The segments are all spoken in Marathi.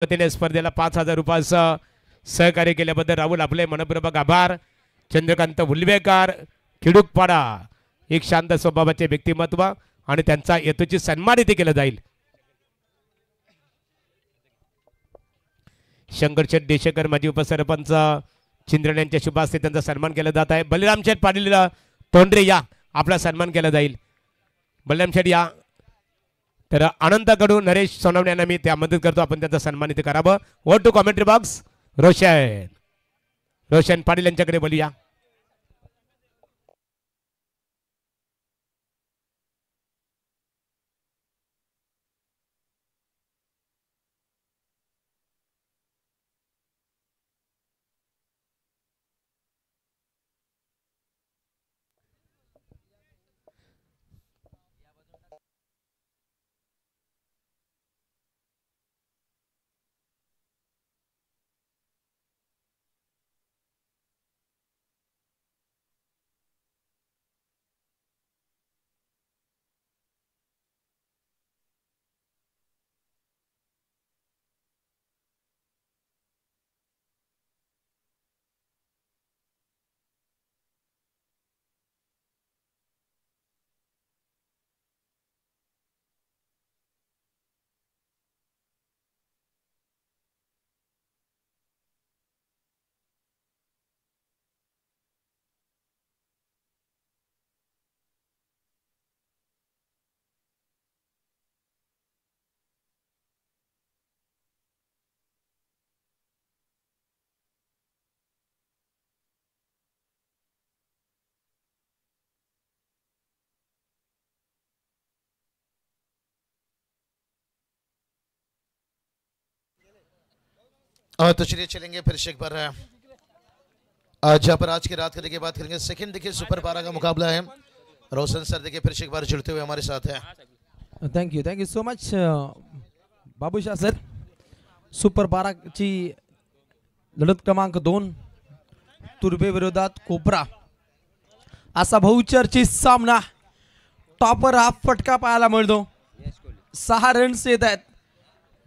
वतीने स्पर्धेला 5,000 रुपयाचं सहकार्य केल्याबद्दल राहुल आपले मनपूर्वक आभार. चंद्रकांत हुलवेकर खिडूकपाडा एक शांत स्वभावाचे व्यक्तिमत्व आणि त्यांचा यथोचित सन्मान इथे केला जाईल. शंकरशेठ देशेकर माजी उपसरपंच चिंद्रण यांच्या शुभ हस्ते त्यांचा सन्मान केला जात आहे. बलिरामशेठ पाटील तोंडरे या आपला सन्मान केला जाईल. बलिरामशेठ या. तर अनंतकडून नरेश सोनवणे यांना मी त्या मदत करतो. आपण त्यांचा सन्मान इथे करावं. Word to commentary box. Roshan Patil यांच्याकडे बोलूया. तो चलिए चलेंगे फिर से एक बार जहाँ पर आज की रात का देखिए बात करेंगे. सेकंड देखिए सुपर 12 का मुकाबला है. रोशन सर देखिए फिर से एक बार जुड़ते हुए हमारे साथ है. Thank you so much Babushah sir. Super 12 ची लढत क्रमांक 2 तुर्बे विरोधात कोपरा असा बहुचर्चित सामना. टॉपर हा फटका पाहायला मिळतो. 6 रन्स येत आहेत.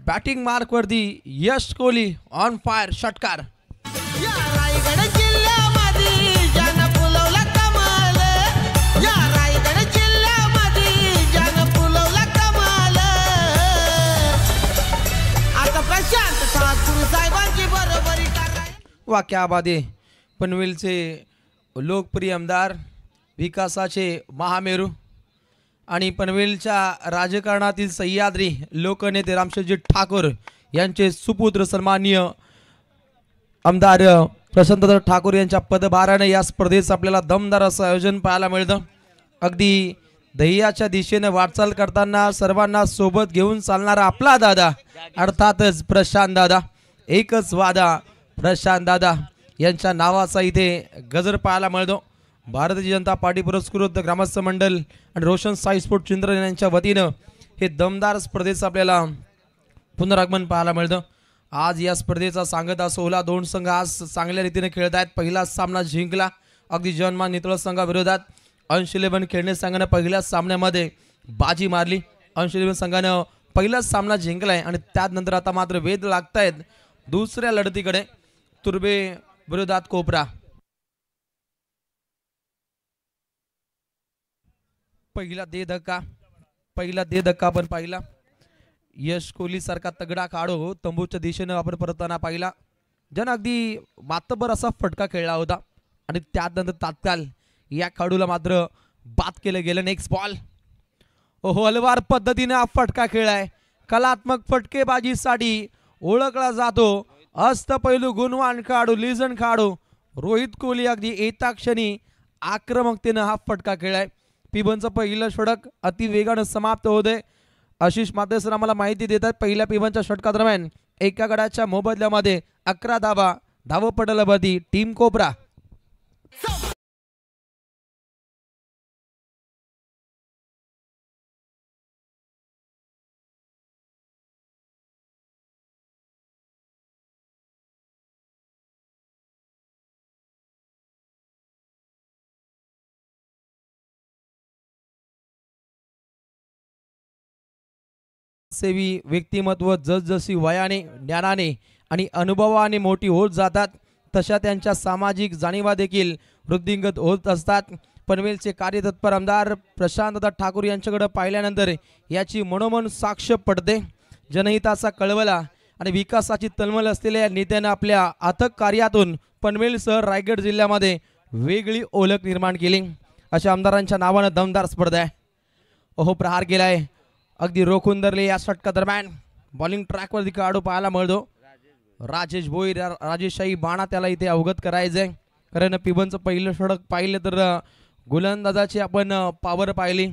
बॅटिंग मार्क वरती यश कोहली ऑन फायर षटकार. वा क्या बात आहे. पनवेलचे लोकप्रिय आमदार विकासाचे महामेरू आणि पनवेलच्या राजकारणातील सह्याद्री लोकनेते रामशेठजी ठाकूर यांचे सुपुत्र सन्माननीय आमदार प्रशांत ठाकूर यांच्या पदभाराने या स्पर्धेचं आपल्याला दमदार असं आयोजन पाहायला मिळतं. अगदी ध्येयाच्या दिशेने वाटचाल करताना सर्वांना सोबत घेऊन चालणारा आपला दादा अर्थातच प्रशांत दादा. एकच वादा प्रशांत दादा यांच्या नावाचा इथे गजर पाहायला मिळतो. भारतीय जनता पार्टी पुरस्कृत ग्रामस्थ मंडळ आणि रोशन साई स्पोर्ट चिंद्रन यांच्या वतीनं हे दमदार स्पर्धेचं आपल्याला पुनरागमन पाहायला मिळतं. आज या स्पर्धेचा सांगता सोहळा 2 संघ आज चांगल्या रीतीने खेळत आहेत. पहिला सामना जिंकला अगदी जनमान नितळ संघाविरोधात. अंश 11 खेळणे संघाने पहिल्या सामन्यामध्ये बाजी मारली. अंश 11 संघानं पहिलाच सामना जिंकलाय आणि त्यानंतर आता मात्र वेध लागतायत दुसऱ्या लढतीकडे. तुर्बे विरोधात कोपरा. पहिला दे धक्का पण पाहिला. यश कोहली सारखा तगडा काढो तंबूच्या दिशेने आपण परतताना पाहिला. जन अगदी मातबर असा फटका खेळला होता आणि त्यानंतर तात्काळ या खेळाडूला मात्र बाद केलं गेलं. Next ball. हलवार पद्धतीने हा फटका खेळाय. कलात्मक फटकेबाजीसाठी ओळखला जातो अष्टपैलू गुणवान खेळाडू लिजन खेळाडू रोहित कोहली. अगदी येता क्षणी आक्रमकतेनं हा फटका खेळाय. पिबनचं पहिलं षटक अति वेगानं समाप्त होते. आशिष माते सर आम्हाला माहिती देतात पहिल्या पिबनच्या षटकादरम्यान एका गडाच्या मोबदल्यामध्ये 11 धावपटलवरती टीम कोपरा. सेवी व्यक्तिमत्व जसजशी वयाने ज्ञानाने आणि अनुभवाने मोठी होत जातात तशा त्यांच्या सामाजिक जाणीवा देखील वृद्धिंगत होत असतात. पनवेलचे कार्यतत्पर आमदार प्रशांतदा ठाकूर यांच्याकडे पाहिल्यानंतर याची मनोमन साक्ष पडते. जनहिताचा कळवला आणि विकासाची तळमळ असलेल्या नेत्यानं आपल्या अथक कार्यातून पनवेलसह रायगड जिल्ह्यामध्ये वेगळी ओळख निर्माण केली. अशा आमदारांच्या नावानं दमदार स्पर्धा आहे. ओहो, प्रहार केलाय, अगदी रोखून धरले. या षटका दरम्यान बॉलिंग ट्रॅकवरती खेळाडू पाहायला मिळतो. राजेश भोईर, राजेशाही बाणा त्याला इथे अवगत करायचंय. कारण पिबनचं पहिलं षटक पाहिलं तर गोलंदाजाची आपण पावर पाहिली.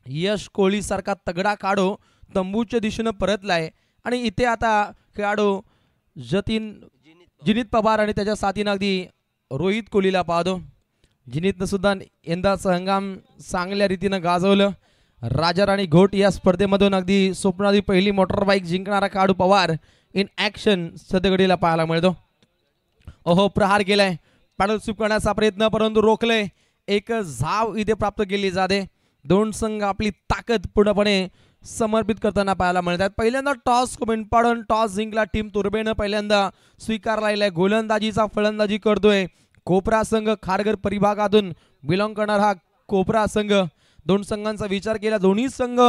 यश कोहली सारखा तगडा खेळाडू तंबूच्या दिशेनं परतलाय आणि इथे आता खेळाडू जिनीत पवार आणि त्याच्या साथीनं अगदी रोहित कोहलीला पाहतो. जिनीतनं सुद्धा यंदाचं हंगाम चांगल्या रीतीनं गाजवलं. राजा राणी घोट या स्पर्धेमधून अगदी स्वप्नादी पहिली मोटरबाईक जिंकणारा खेळाडू पवार इन ॲक्शन सध्याकडीला पाहायला मिळतो. ओहो, प्रहार केलाय, पॅडल स्वीप करण्याचा प्रयत्न परंतु रोखले. एक झाव इथे प्राप्त केली जाते. दोन संघ आपली ताकद पूर्णपणे समर्पित करताना पाहायला मिळतात. पहिल्यांदा टॉस खूप इम्पॉर्टंट टॉस जिंकला टीम तुर्बेनं पहिल्यांदा स्वीकारला. गोलंदाजीचा फलंदाजी करतोय कोपरा संघ. खारघर परिभागातून बिलॉंग करणारा हा कोपरा संघ. दोन संघांचा विचार केला, दोन्ही संघ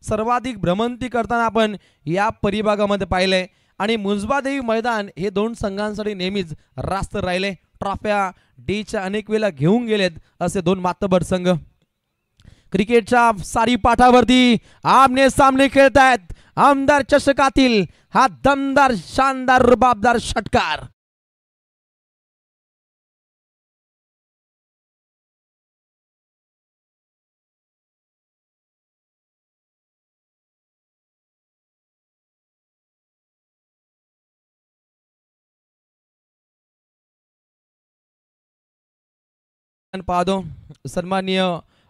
सर्वाधिक भ्रमंती करताना आपण या परिभागामध्ये पाहिलंय आणि मुजबादेवी मैदान हे दोन संघांसाठी नेहमीच रास्त राहिले. ट्रॉफ्या डीच्या अनेक वेळा घेऊन गेलेत असे दोन मातबर संघ. क्रिकेटच्या सारी पाठावरती आमने सामने खेळतायत. आमदार चषकातील हा दमदार शानदार रुबाबदार षटकार. पाहतो सन्माननीय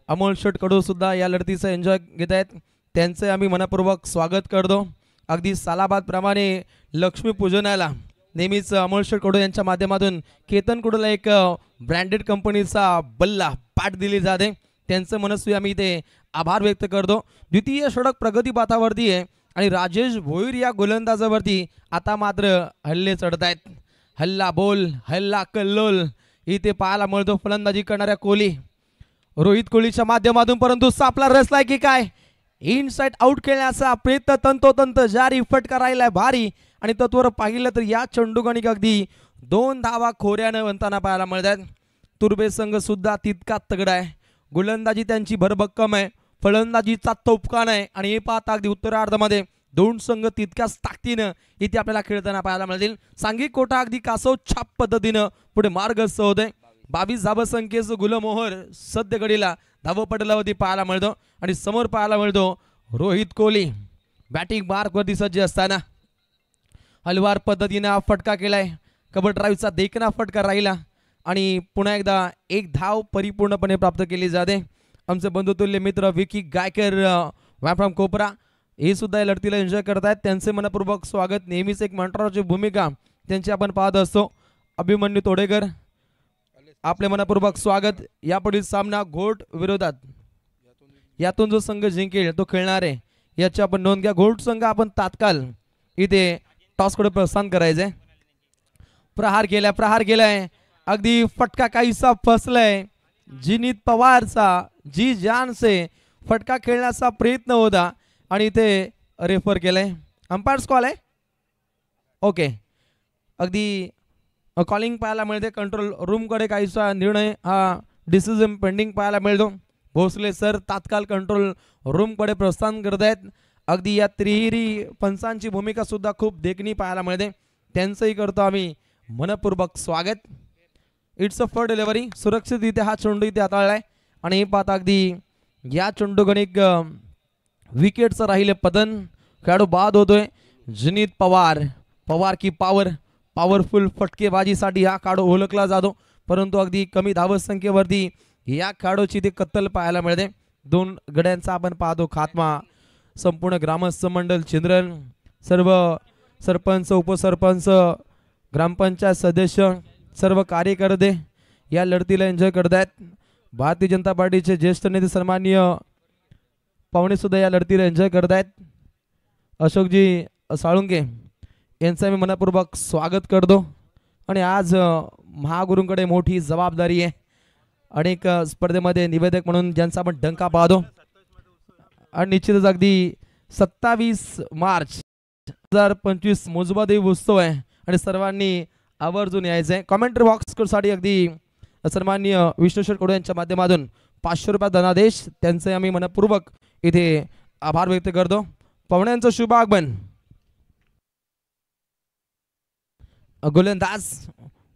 अमोल शेट कडू सुद्धा या लढतीचं एन्जॉय घेत आहेत. त्यांचे आम्ही मनपूर्वक स्वागत करतो. अगदी सालाबाद प्रमाणे लक्ष्मीपूजनाला नेहमीच अमोल शेट कडू यांच्या माध्यमातून केतन कडूला एक ब्रँडेड कंपनीचा बल्ला पाठ दिली जाते. त्यांचं मनस्वी आम्ही इथे आभार व्यक्त करतो. द्वितीय षटक प्रगतीपथावरती आहे आणि राजेश भोईर या गोलंदाजावरती आता मात्र हल्ले चढत आहेत. हल्ला बोल, हल्ला कल्लोल इथे पाहायला मिळतो. फलंदाजी करणाऱ्या कोहली, रोहित कोहलीच्या माध्यमातून, परंतु सापला रसलाय की काय. इनसाइड आउट खेळण्याचा प्रयत्न तंतोतंत जारी. फटका राहिलाय भारी आणि तत्वर पाहिलं तर या चेंडूगणिक अगदी 2 धावा खोऱ्यानं बनताना पाहायला मिळतात. तुर्बे संघ सुद्धा तितका तगडा आहे. गोलंदाजी त्यांची भरभक्कम आहे, फलंदाजीचा तोफखाना आहे आणि हे पाहता अगदी उत्तरार्धामध्ये दोन संघ तितक्याच ताकदीनं इथे आपल्याला खेळताना पाहायला मिळतील. सांघिक कोटा अगदी कासव छाप पद्धतीनं पुढे मार्गस्थ होतोय. 22 धावसंख्येचं गुलमोहर सध्या घडीला धावपटलावरती पाहायला मिळतो आणि समोर पाहायला मिळतो रोहित कोहली बॅटिंग मार्कवरती सज्ज असताना हलवार पद्धतीने हा फटका केलाय. कबर ड्राईव्हचा देखना फटका राहिला आणि पुन्हा एकदा एक धाव परिपूर्णपणे प्राप्त केली जाते. आमचे बंधुतुल्य मित्र विकी गायकर फ्रॉम कोपरा हे सुद्धा या लढतीला एन्जॉय करतायत. त्यांचे मनपूर्वक स्वागत. नेहमीच एक मंत्राची भूमिका त्यांची आपण पाहत असतो. अभिमन्यू तोडेकर आपले मनपूर्वक स्वागत. यापुढील सामना घोट विरोधात, यातून जो संघ जिंकेल तो खेळणार आहे याची आपण नोंद घ्या. घोट संघ आपण तात्काळ इथे टॉसकडे प्रस्थान करायचंय. प्रहार केलाय अगदी फटका काहीसा फसलाय. जिनीत पवारचा जी जान से फटका खेळण्याचा प्रयत्न होता आणि इथे रेफर केलंय. अंपायर्स कॉल आहे. ओके, अगदी कॉलिंग पाहायला मिळते. कंट्रोल रूमकडे काहीसा निर्णय हा डिसिजन पेंडिंग पाहायला मिळतो. भोसले सर तात्काळ कंट्रोल रूमकडे प्रस्थान करत आहेत. अगदी या त्रिहिरी पंचांची भूमिका सुद्धा खूप देखणी पाहायला मिळते. त्यांचंही करतो आम्ही मनपूर्वक स्वागत. It's a for delivery. सुरक्षित इथे हा चेंडू इथे हाताळलाय आणि हे पाहता अगदी या चेंडूगणिक विकेटचं राहिले पतन. खेळाडू बाद होतोय. जिनीत पवार की पॉवरफुल फटकेबाजीसाठी हा खेळाडू ओळखला जातो, परंतु अगदी कमी धावसंख्येवरती या खेळाडूची ते कत्तल पाहायला मिळते. 2 गड्यांचा आपण पाहतो खात्मा. संपूर्ण ग्रामस्थ मंडळ चिंद्रन, सर्व सरपंच, उपसरपंच, ग्रामपंचायत सदस्य, सर्व कार्यकर्ते या लढतीला एन्जॉय करत आहेत. भारतीय जनता पार्टीचे ज्येष्ठ नेते सन्माननीय पाहुणे सुद्धा या लढतीला एन्जॉय करत आहेत. अशोकजी साळुंके यांचं मी मनपूर्वक स्वागत करतो. आणि आज महागुरूंकडे मोठी जबाबदारी आहे. अनेक स्पर्धेमध्ये निवेदक म्हणून ज्यांचा आपण डंका पाहतो. आणि निश्चितच अगदी 27 मार्च 2025 मोजबादेवी उत्सव आहे आणि सर्वांनी आवर्जून यायचं आहे. कॉमेंट्री बॉक्ससाठी अगदी सन्माननीय विष्णू शेटकडू यांच्या माध्यमातून 500 रुपये धनादेश त्यांचे आम्ही मनपूर्वक इथे आभार व्यक्त करतो. पाहुण्यांचं शुभ आगमन. गोलंदाज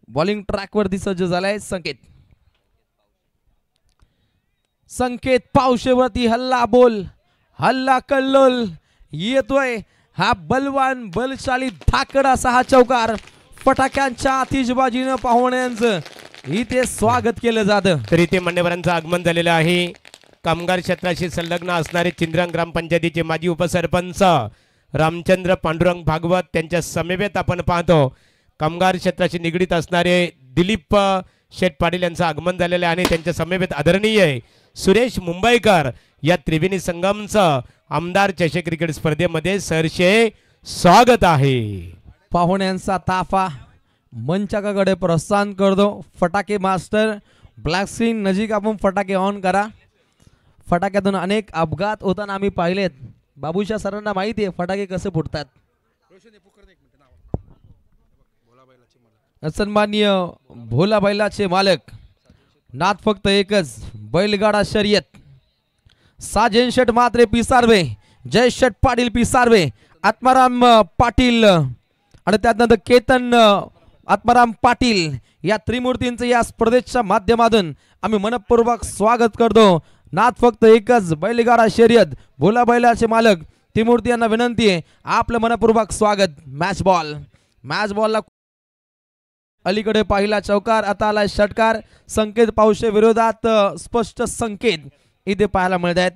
बॉलिंग ट्रॅक वरती सज्ज झालाय. संकेत पावशेवरती हल्ला बोल, हल्ला कल्लोल येतोय. हा बलवान बलशाली धाकड असा हा चौकार फटाक्यांच्या आतिषबाजीनं पाहुण्यांचं इथे स्वागत केलं जातं. तर इथे मान्यवरांचं आगमन झालेलं आहे. कामगार क्षेत्राशी संलग्न असणारे चिंद्रंग ग्रामपंचायतीचे माजी उपसरपंच रामचंद्र पांडुरंग भागवत त्यांच्या समवेत आपण पाहतो. कामगार क्षेत्राशी निगडीत असणारे दिलीप शेठ पाटील यांचं आगमन झालेलं आहे आणि त्यांच्या समवेत आदरणीय सुरेश मुंबईकर या त्रिवेणी संगमचं आमदार चषक क्रिकेट स्पर्धेमध्ये सरसे स्वागत आहे. पाहुण्यांचा ताफा मंचाकडे प्रस्थान करतो. फटाके मास्टर ब्लॅक स्क्रीन नजीक आपण फटाके ऑन करा. फटाक्यातून अनेक अपघात होताना आम्ही पाहिलेत. बाबूशा सरांना माहिती आहे फटाके कसे फुटतात. सन्माननीय भोला बैलाचे मालक नाथ फक्त एकच बैलगाडा शर्यत साजन शेठ मात्रे पिसारवे, जय शेठ पाटील पिसारवे, आत्माराम पाटील आणि त्यानंतर केतन आत्माराम पाटील या त्रिमूर्तींचं या स्पर्धेच्या माध्यमातून आम्ही मनपूर्वक स्वागत करतो. नाथ फक्त एकच बैलगाडा शर्यत भोला बैलाचे मालक त्रिमूर्ती यांना विनंती आहे आपलं मनपूर्वक स्वागत. मॅच बॉलला अलीकडे पाहिला चौकार, आता आला षटकार. संकेत पावशे विरोधात स्पष्ट संकेत इथे पाहायला मिळत आहेत.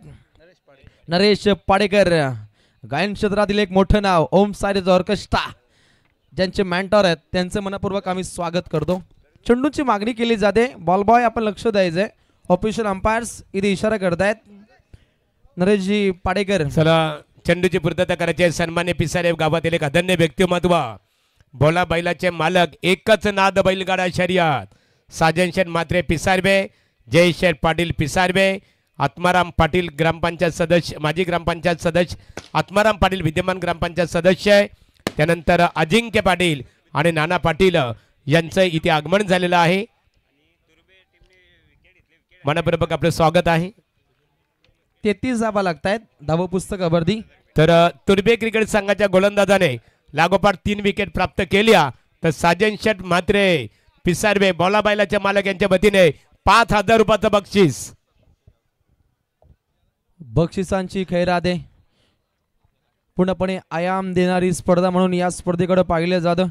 नरेश पाडेकर गायन क्षेत्रातील एक मोठं नाव, ओम साईज ऑर्केस्ट्रा ज्यांचे मेंटॉर आहेत त्यांचे मनपूर्वक आम्ही स्वागत करतो. चेंडूची मागणी केली जाते. बॉल बॉय आपण लक्ष द्यायचंय. ऑफिशियल अंपायर्स इथे इशारा करतायत. नरेशजी पाडेकर चला चेंडूची पूर्तता करायची आहे. सन्मान्य पिसारे गावातील एक अनन्य व्यक्तिमत्व भोला बैलाचे मालक एकच नाद बैलगाडा शर्यत साजन शेठ मात्रे पिसारबे, जय शेठ पाटील पिसारबे, आत्माराम पाटील ग्रामपंचायत सदस्य माजी ग्रामपंचायत सदस्य, आत्माराम पाटील विद्यमान ग्रामपंचायत सदस्य, त्यानंतर अजिंक्य पाटील आणि नाना पाटील यांचं इथे आगमन झालेलं आहे. मनपूर्वक आपलं स्वागत आहे. 33 धावा लागतायत धाव पुस्तकावरती. तर तुर्बे क्रिकेट संघाच्या गोलंदाजाने लागोपाठ 3 विकेट प्राप्त केल्या. तर साजन शेठ मात्रे पिसारवे बोला बैलाच्या मालक यांच्या वतीने 5000 रुपयाचं बक्षीस. बक्षिसांची खैरात आहे. पूर्णपणे आयाम देणारी स्पर्धा म्हणून या स्पर्धेकडे पाहिलं जातं.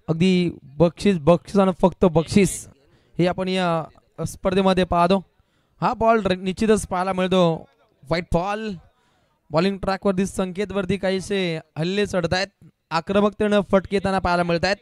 अगदी बक्षीस आणि फक्त बक्षीस हे आपण या स्पर्धेमध्ये पाहतो. हा बॉल निश्चितच पाहायला मिळतो. व्हाईट बॉल बॉलिंग ट्रॅकवरती संकेतवरती काहीसे हल्ले चढत आहेत. आक्रमकतेनं फटकेताना पाहायला मिळत आहेत.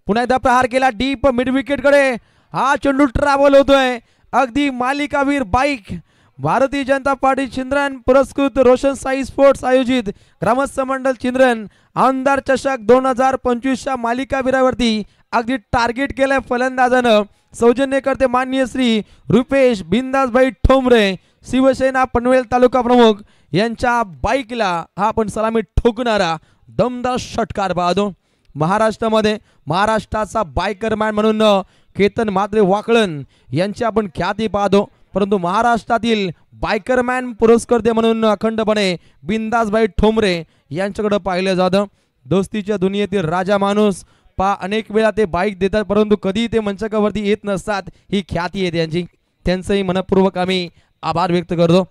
पुन्हा एकदा प्रहार केला डीप मिड विकेट कडे. हा चेंडू ट्रॅव्हल होतोय. अगदी मालिकावीर बाईक भारतीय जनता पार्टी चिंद्रन पुरस्कृत रोशन साई स्पोर्ट्स आयोजित ग्रामस्थ मंडळ चिंद्रन आमदार चषक 2025 मालिकावीरावरती अगदी टार्गेट केलंय फलंदाजानं. सौजन्य करते माननीय श्री रुपेश बिंदासभाई ठोंबरे शिवसेना पनवेल तालुका प्रमुख यांच्या बाईकला हा आपण सलामी ठोकणारा दमदार षटकार पाहतो. महाराष्ट्रामध्ये महाराष्ट्राचा बायकर मॅन म्हणून केतन मात्रे वाकळण यांची आपण ख्याती पाहतो. परंतु महाराष्ट्रातील बायकर मॅन पुरस्कर्ते म्हणून अखंडपणे बिंदासभाई ठोंबरे यांच्याकडे पाहिलं जातं. दोस्तीच्या दुनियेतील राजा माणूस अनेक वेळा ते बाईक देतात परंतु कधी ते मंचकावरती येत नसतात. ही ख्याती आहे त्यांची. त्यांचंही मनपूर्वक आम्ही आभार व्यक्त करतो.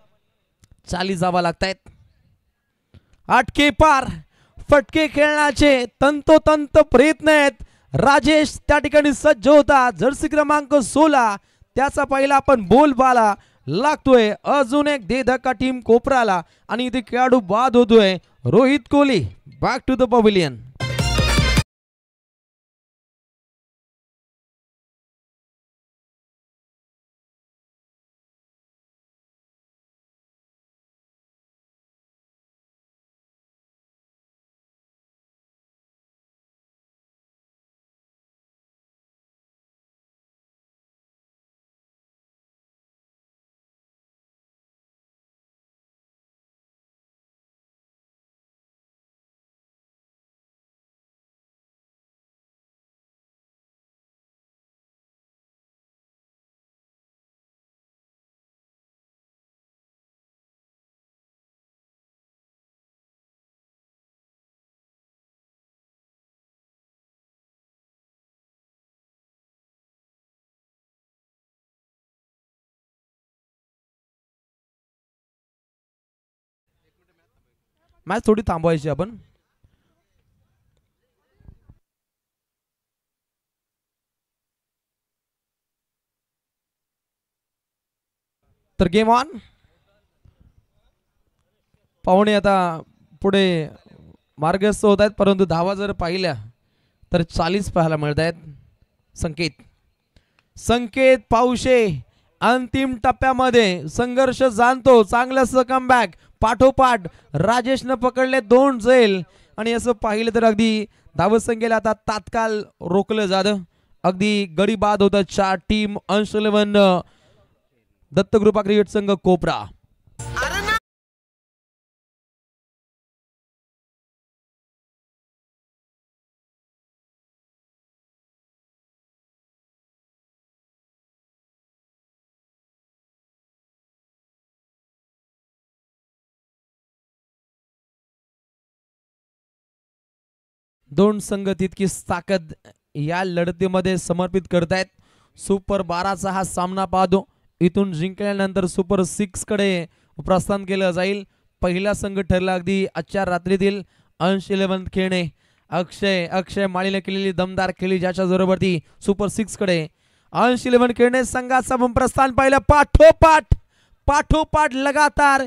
40 धावा लागतायत. आटके पार फटके खेळण्याचे तंतोतंत प्रयत्न आहेत. राजेश त्या ठिकाणी सज्ज होता. जर्सी क्रमांक 16 त्याचा पहिला आपण बोलबाला लागतोय. अजून एक दे धक्का टीम कोपराला आणि इथे खेळाडू बाद होतोय. Rohit Kohli back to the pavilion. Match थोडी थांबवायची आपण. तर गेम ऑन. पाहुणे आता पुढे मार्गस्थ होत आहेत, परंतु धावा जर पाहिल्या तर 40 पाहायला मिळत आहेत. संकेत पावशे अंतिम टप्प्यामध्ये संघर्ष जाणतो. चांगलंच कमबॅक पाठोपाठ राजेशनं पकडले 2 झेल आणि असं पाहिलं तर अगदी धावसंख्येला आता तात्काळ रोखलं जातं. अगदी गडी बाद होतं 4 टीम अंश 11 दत्तकृपा क्रिकेट संघ कोपरा. दोन संघ तितकीच ताकद या लढतीमध्ये समर्पित करतायत. सुपर 12चा हा सामना पाहतो. इथून जिंकल्यानंतर सुपर 6 कडे प्रस्थान केलं जाईल. पहिला संघ ठरला अगदी आजच्या रात्रीतील अंश 11 खेळणे. अक्षय माळीने केलेली दमदार खेळी ज्याच्या जोरावरती सुपर 6 कडे अंश 11 खेळणे संघाचा प्रस्थान पाहिलं. पाठोपाठ लगातार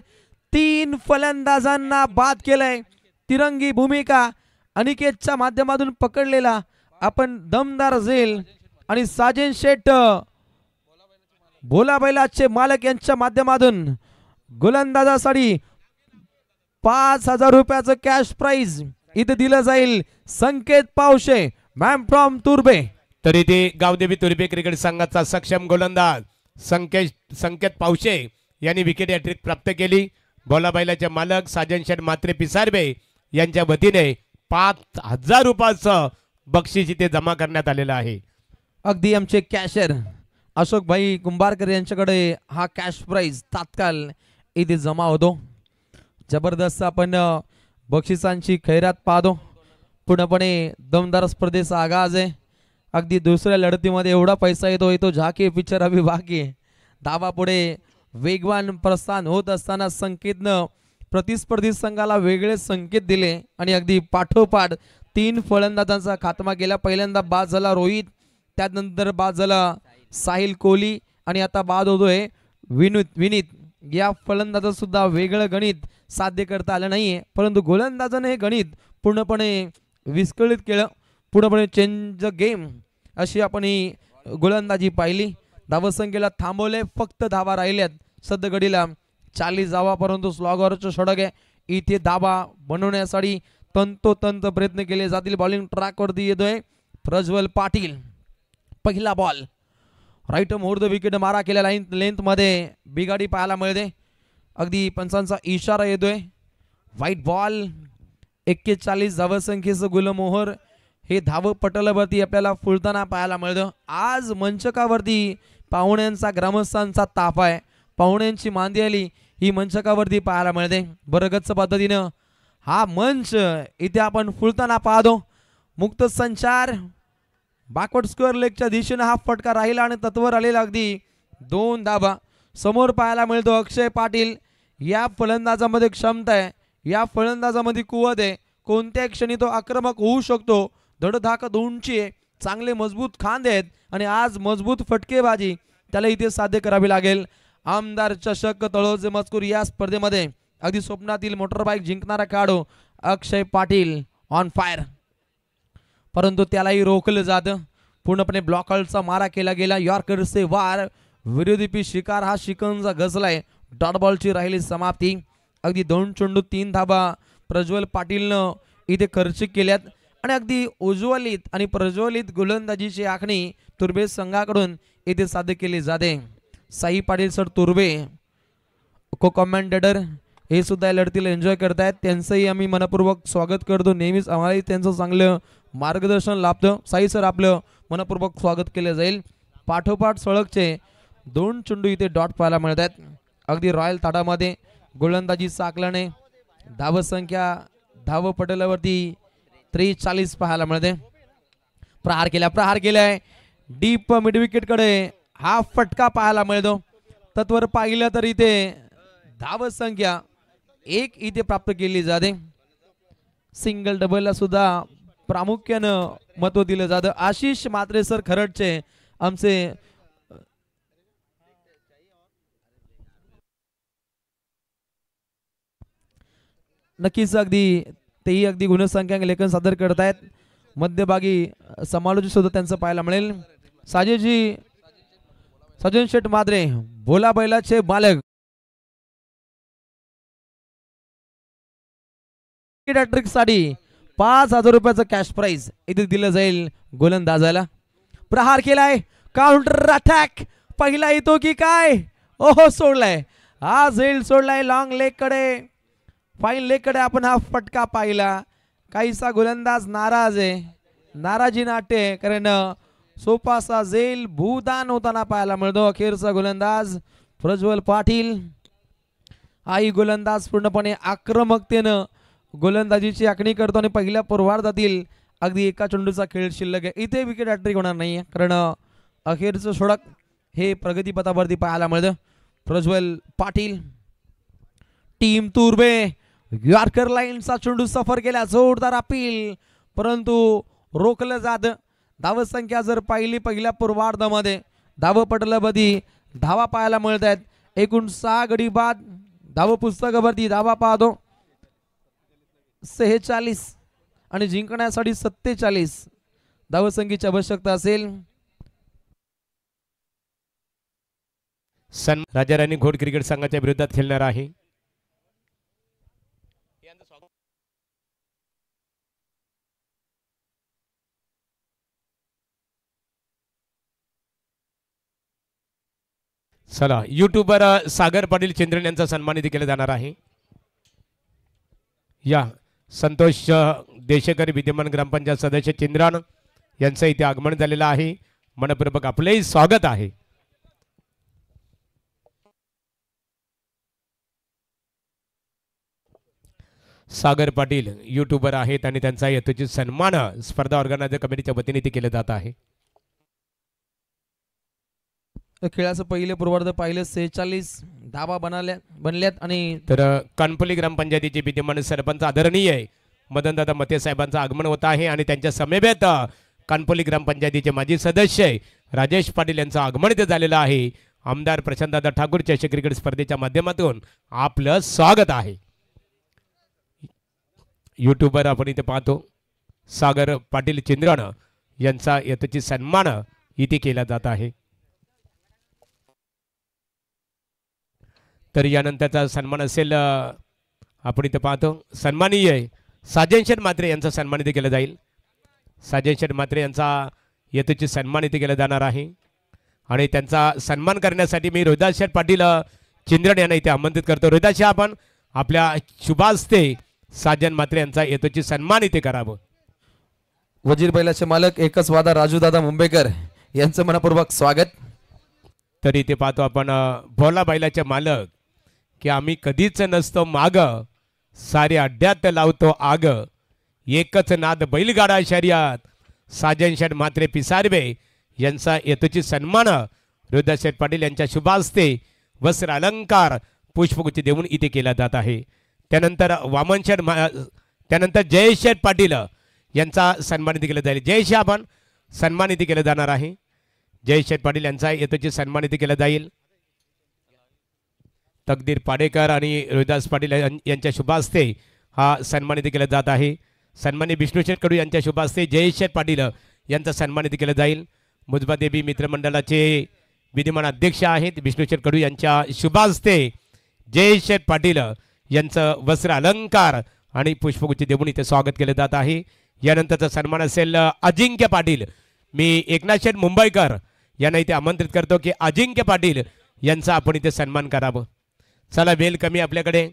3 फलंदाजांना बाद केलंय. तिरंगी भूमिका अनिकेतच्या माध्यमातून पकडलेला आपण दमदार झेल आणि साजन शेठ भोला बैलाचे मालक यांच्या माध्यमातून गोलंदाजासाठी 5000 रुपयाचं कॅश प्राइज इथे दिलं जाईल. संकेत पावशे मॅम फ्रॉम तुर्बे. तरी ते गावदेवी तुर्बे क्रिकेट संघाचा सक्षम गोलंदाज संकेत पावशे यांनी विकेट हॅट्रिक प्राप्त केली. भोला बैलाचे मालक साजन शेठ मात्रे पिसारबे यांच्या वतीने 5000 रुपयाचं बक्षीस इथे जमा करण्यात आलेलं आहे. अगदी आमचे कॅशर अशोक भाई कुंभारकर यांच्याकडे हा कॅश प्राइज तात्काळ इथे जमा होतो. जबरदस्त आपण बक्षिसांची खैरात पाहतो. पूर्णपणे दमदार स्पर्धेचा आगाज आहे. अगदी दुसऱ्या लढतीमध्ये एवढा पैसा येतो झाके पिक्चर अभि बाकी. धावा पुढे वेगवान प्रस्थान होत असताना संकेतनं प्रतिस्पर्धी संघाला वेगळे संकेत दिले आणि अगदी पाठोपाठ 3 फलंदाजांचा खात्मा केला. पहिल्यांदा बाद झाला रोहित, त्यानंतर बाद झाला साहिल कोहली आणि आता बाद होतोय विनीत. या फलंदाजा सुद्धा वेगळं गणित साध्य करता आलं नाहीये, परंतु गोलंदाजाने हे गणित पूर्णपणे विस्कळीत केलं. पूर्णपणे चेंज द गेम अशी आपण ही गोलंदाजी पाहिली. धावसंख्येला थांबवले, फक्त धावा राहिल्यात सद्यघडीला 40 धावा, परंतु स्लॉगरचं षटक आहे. इथे धावा बनवण्यासाठी तंतोतंत प्रयत्न केले जातील. बॉलिंग ट्रॅकवरती येतोय प्रज्वल पाटील. पहिला ball right more the wicket मारा केल्या लेंथ मध्ये बिगाडी पाहायला मिळते. अगदी पंचांचा इशारा येतोय. व्हाईट बॉल 41 धावसंख्येचं गुलमोहर हे धाव पटलावरती आपल्याला फुलताना पाहायला मिळतं. आज मंचकावरती पाहुण्यांचा ग्रामस्थांचा ताप आहे. पाहुण्यांची मांदी आली ही मंचकावरती पाहायला मिळते. बरगच्च पद्धतीनं हा मंच इथे आपण फुलताना पाहतो. मुक्त संचार बॅकवर्ड स्क्वेअर लेगच्या दिशेने हा फटका राहिला आणि तत्वर आलेला अगदी 2 धाबा समोर पाहायला मिळतो. अक्षय पाटील या फलंदाजामध्ये क्षमता आहे, या फलंदाजामध्ये कुवत आहे. कोणत्याही क्षणी तो आक्रमक होऊ शकतो. धडधाकट उंची आहे, चांगले मजबूत खांदे आहेत आणि आज मजबूत फटकेबाजी त्याला इथे साध्य करावी लागेल. आमदार चषक तळोजे मजकूर या स्पर्धेमध्ये अगदी स्वप्नातील मोटरबाईक जिंकणारा खेळाडू अक्षय पाटील ऑन फायर, परंतु त्यालाही रोखलं जातं. पूर्णपणे ब्लॉकआउटचा मारा केला गेला. यॉर्करचे वार विरोधी शिकार हा शिकंजा गजलाय. डॉट बॉलची राहिली समाप्ती. अगदी 2 चेंडू 3 धाबा प्रज्वल पाटीलनं इथे खर्च केल्यात आणि अगदी उज्ज्वलित आणि प्रज्वलित गोलंदाजीची आखणी तुर्बे संघाकडून इथे साध्य केली जाते. साई पाटील सर तुर्बे को कमेंटेटर हे सुद्धा या लढतीला एन्जॉय करतायत. त्यांचंही आम्ही मनपूर्वक स्वागत करतो. नेहमीच आम्हालाही त्यांचं चांगलं मार्गदर्शन लाभतं. साई सर आपलं मनपूर्वक स्वागत केलं जाईल. पाठोपाठ सळगचे 2 चेंडू इथे डॉट पाहायला मिळत आहेत. अगदी रॉयल ताटामध्ये गोलंदाजी साकल्याने धावसंख्या धाव पटलावरती 43 पाहायला मिळते. प्रहार केलाय डीप मिड विकेट कडे हा फटका पाहायला मिळतो. तत्वर पाहिलं तर इथे धावसंख्या 1 इथे प्राप्त केली जाते. सिंगल डबलला सुद्धा प्रामुख्यानं महत्व दिलं जातं. आशिष म्हात्रे सर खरडचे आमचे नक्कीच तेही अगदी गुणसंख्याक लेखन सादर करतायत. मध्यभागी समालोचक सुद्धा त्यांचं पाहायला मिळेल. सजन शेठ मात्रे भोला बैलाचे मालक साठी 5,000 रुपयाचं कॅश प्राइज इथे दिलं जाईल. गोलंदाजाला प्रहार केलाय, काउंटर अटॅक पहिला येतो की काय? ओहो सोडलाय, हा झेल सोडलाय लॉंग लेग कडे, फाईन लेग कडे आपण हा फटका पाहिला. काहीसा गोलंदाज नाराज आहे, नाराजी नाट्य, कारण सोपासा झेल भूदान होताना पाहायला मिळतो. अखेरचा गोलंदाज प्रज्वल पाटील हाही गोलंदाज पूर्णपणे आक्रमकतेनं गोलंदाजीची आखणी करतो आणि पहिल्या पूर्वार्धातील अगदी एका चेंडूचा खेळ शिल्लक आहे. इथे विकेट हॅट्रिक होणार नाही, कारण अखेरचं षटक हे प्रगतीपथावरती पाहायला मिळतं. प्रज्वल पाटील टीम तुर्बे यॉर्कर लाईनचा चेंडू सफर केला, जोरदार अपील, परंतु रोखलं जातं. धावसंख्या जर पाहिली पहिल्या पूर्वार्धामध्ये धावपटलावरती धावा पाहायला मिळत आहेत. एकूण 6 गडी बाद धाव पुस्तकावरती धावा पाहतो 46 आणि जिंकण्यासाठी 47 धावसंख्येची आवश्यकता असेल. राजा राणी घोड क्रिकेट संघाच्या विरोधात खेळणार आहे. चला, युट्यूबर सागर पाटील चिंद्रन यांचा सन्मानित केला जाणार आहे. या संतोष देशेकर विद्यमान ग्रामपंचायत सदस्य चिंद्रन यांचं इथे आगमन झालेलं आहे. मनपूर्वक आपलेही स्वागत आहे. सागर पाटील युट्यूबर आहेत आणि त्यांचा यथोचित सन्मान स्पर्धा ऑर्गनायझर कमिटीच्या वतीने इथे केलं जात आहे. खेळाचं पहिले पूर्वार्ध पाहिलं 46 धावा बनल्यात आणि तर कानपल्ली ग्रामपंचायतीचे विद्यमान सरपंच आदरणीय मदनदादा मते साहेबांचं आगमन होत आहे आणि त्यांच्या समवेत कानपल्ली ग्रामपंचायतीचे माजी सदस्य राजेश पाटील यांचं आगमन इथे झालेलं आहे. आमदार प्रशांतदादा ठाकूर चषक क्रिकेट स्पर्धेच्या माध्यमातून आपलं स्वागत आहे. युट्यूबर आपण इथे पाहतो सागर पाटील चिंद्रन यांचा यथोचित सन्मान इथे केला जात आहे. तर यानंतरचा सन्मान असेल, आपण इथे पाहतो सन्मानीय साजन शेठ म्हात्रे यांचा सन्मान इथे केला जाईल. साजन शेठ म्हात्रे यांचा यथोचित सन्मान इथे केला जाणार आहे आणि त्यांचा सन्मान करण्यासाठी मी रोहिदास शेठ पाटील चिंद्रन यांना इथे आमंत्रित करतो. रोहिदास शेठ, आपण आपल्या शुभास्ते साजन म्हात्रे यांचा यथोचित सन्मान इथे करावं. वजीर बैलाचे मालक एकच वादा राजू दादा मुंबईकर यांचं मनपूर्वक स्वागत. तर इथे पाहतो आपण भोला बैलाचे मालक की आम्ही कधीच नसतो माग, सारे अड्ड्यात लावतो आग, एकच नाद बैलगाडा शर्यत, साजन शेठ म्हात्रे पिसारबे यांचा यथोचित सन्मान रोहिदास शेठ पाटील यांच्या शुभास्ते वस्त्र अलंकार पुष्पगुच्छ देऊन इथे केला जात आहे. त्यानंतर वामन शेठ त्यानंतर जयेश शेठ पाटील यांचा सन्मान इथे केला जाईल. जयेश आपण सन्मान इथे केलं जाणार आहे. जयेश शेठ पाटील यांचा यथोचित सन्मान इथे केला जाईल. तकदीर पाडेकर आणि रोहिदास पाटील यांच्या शुभास्ते हा सन्मान इथे केला जात आहे. सन्मानी विष्णू शेठ कडू यांच्या शुभास्ते जयेश शेठ पाटील यांचा सन्मान इथे केला जाईल. मुजबा देवी मित्रमंडळाचे विद्यमान अध्यक्ष आहेत विष्णू शेठ कडू यांच्या शुभास्ते जयेश शेठ पाटील यांचं वस्त्र अलंकार आणि पुष्पगुच्छ देऊन इथे स्वागत केलं जात आहे. यानंतरचा सन्मान असेल अजिंक्य पाटील. मी एकनाथ शेठ मुंबईकर यांना इथे आमंत्रित करतो की अजिंक्य पाटील यांचा आपण इथे सन्मान करावं. चला, वेल कमी आपल्याकडे.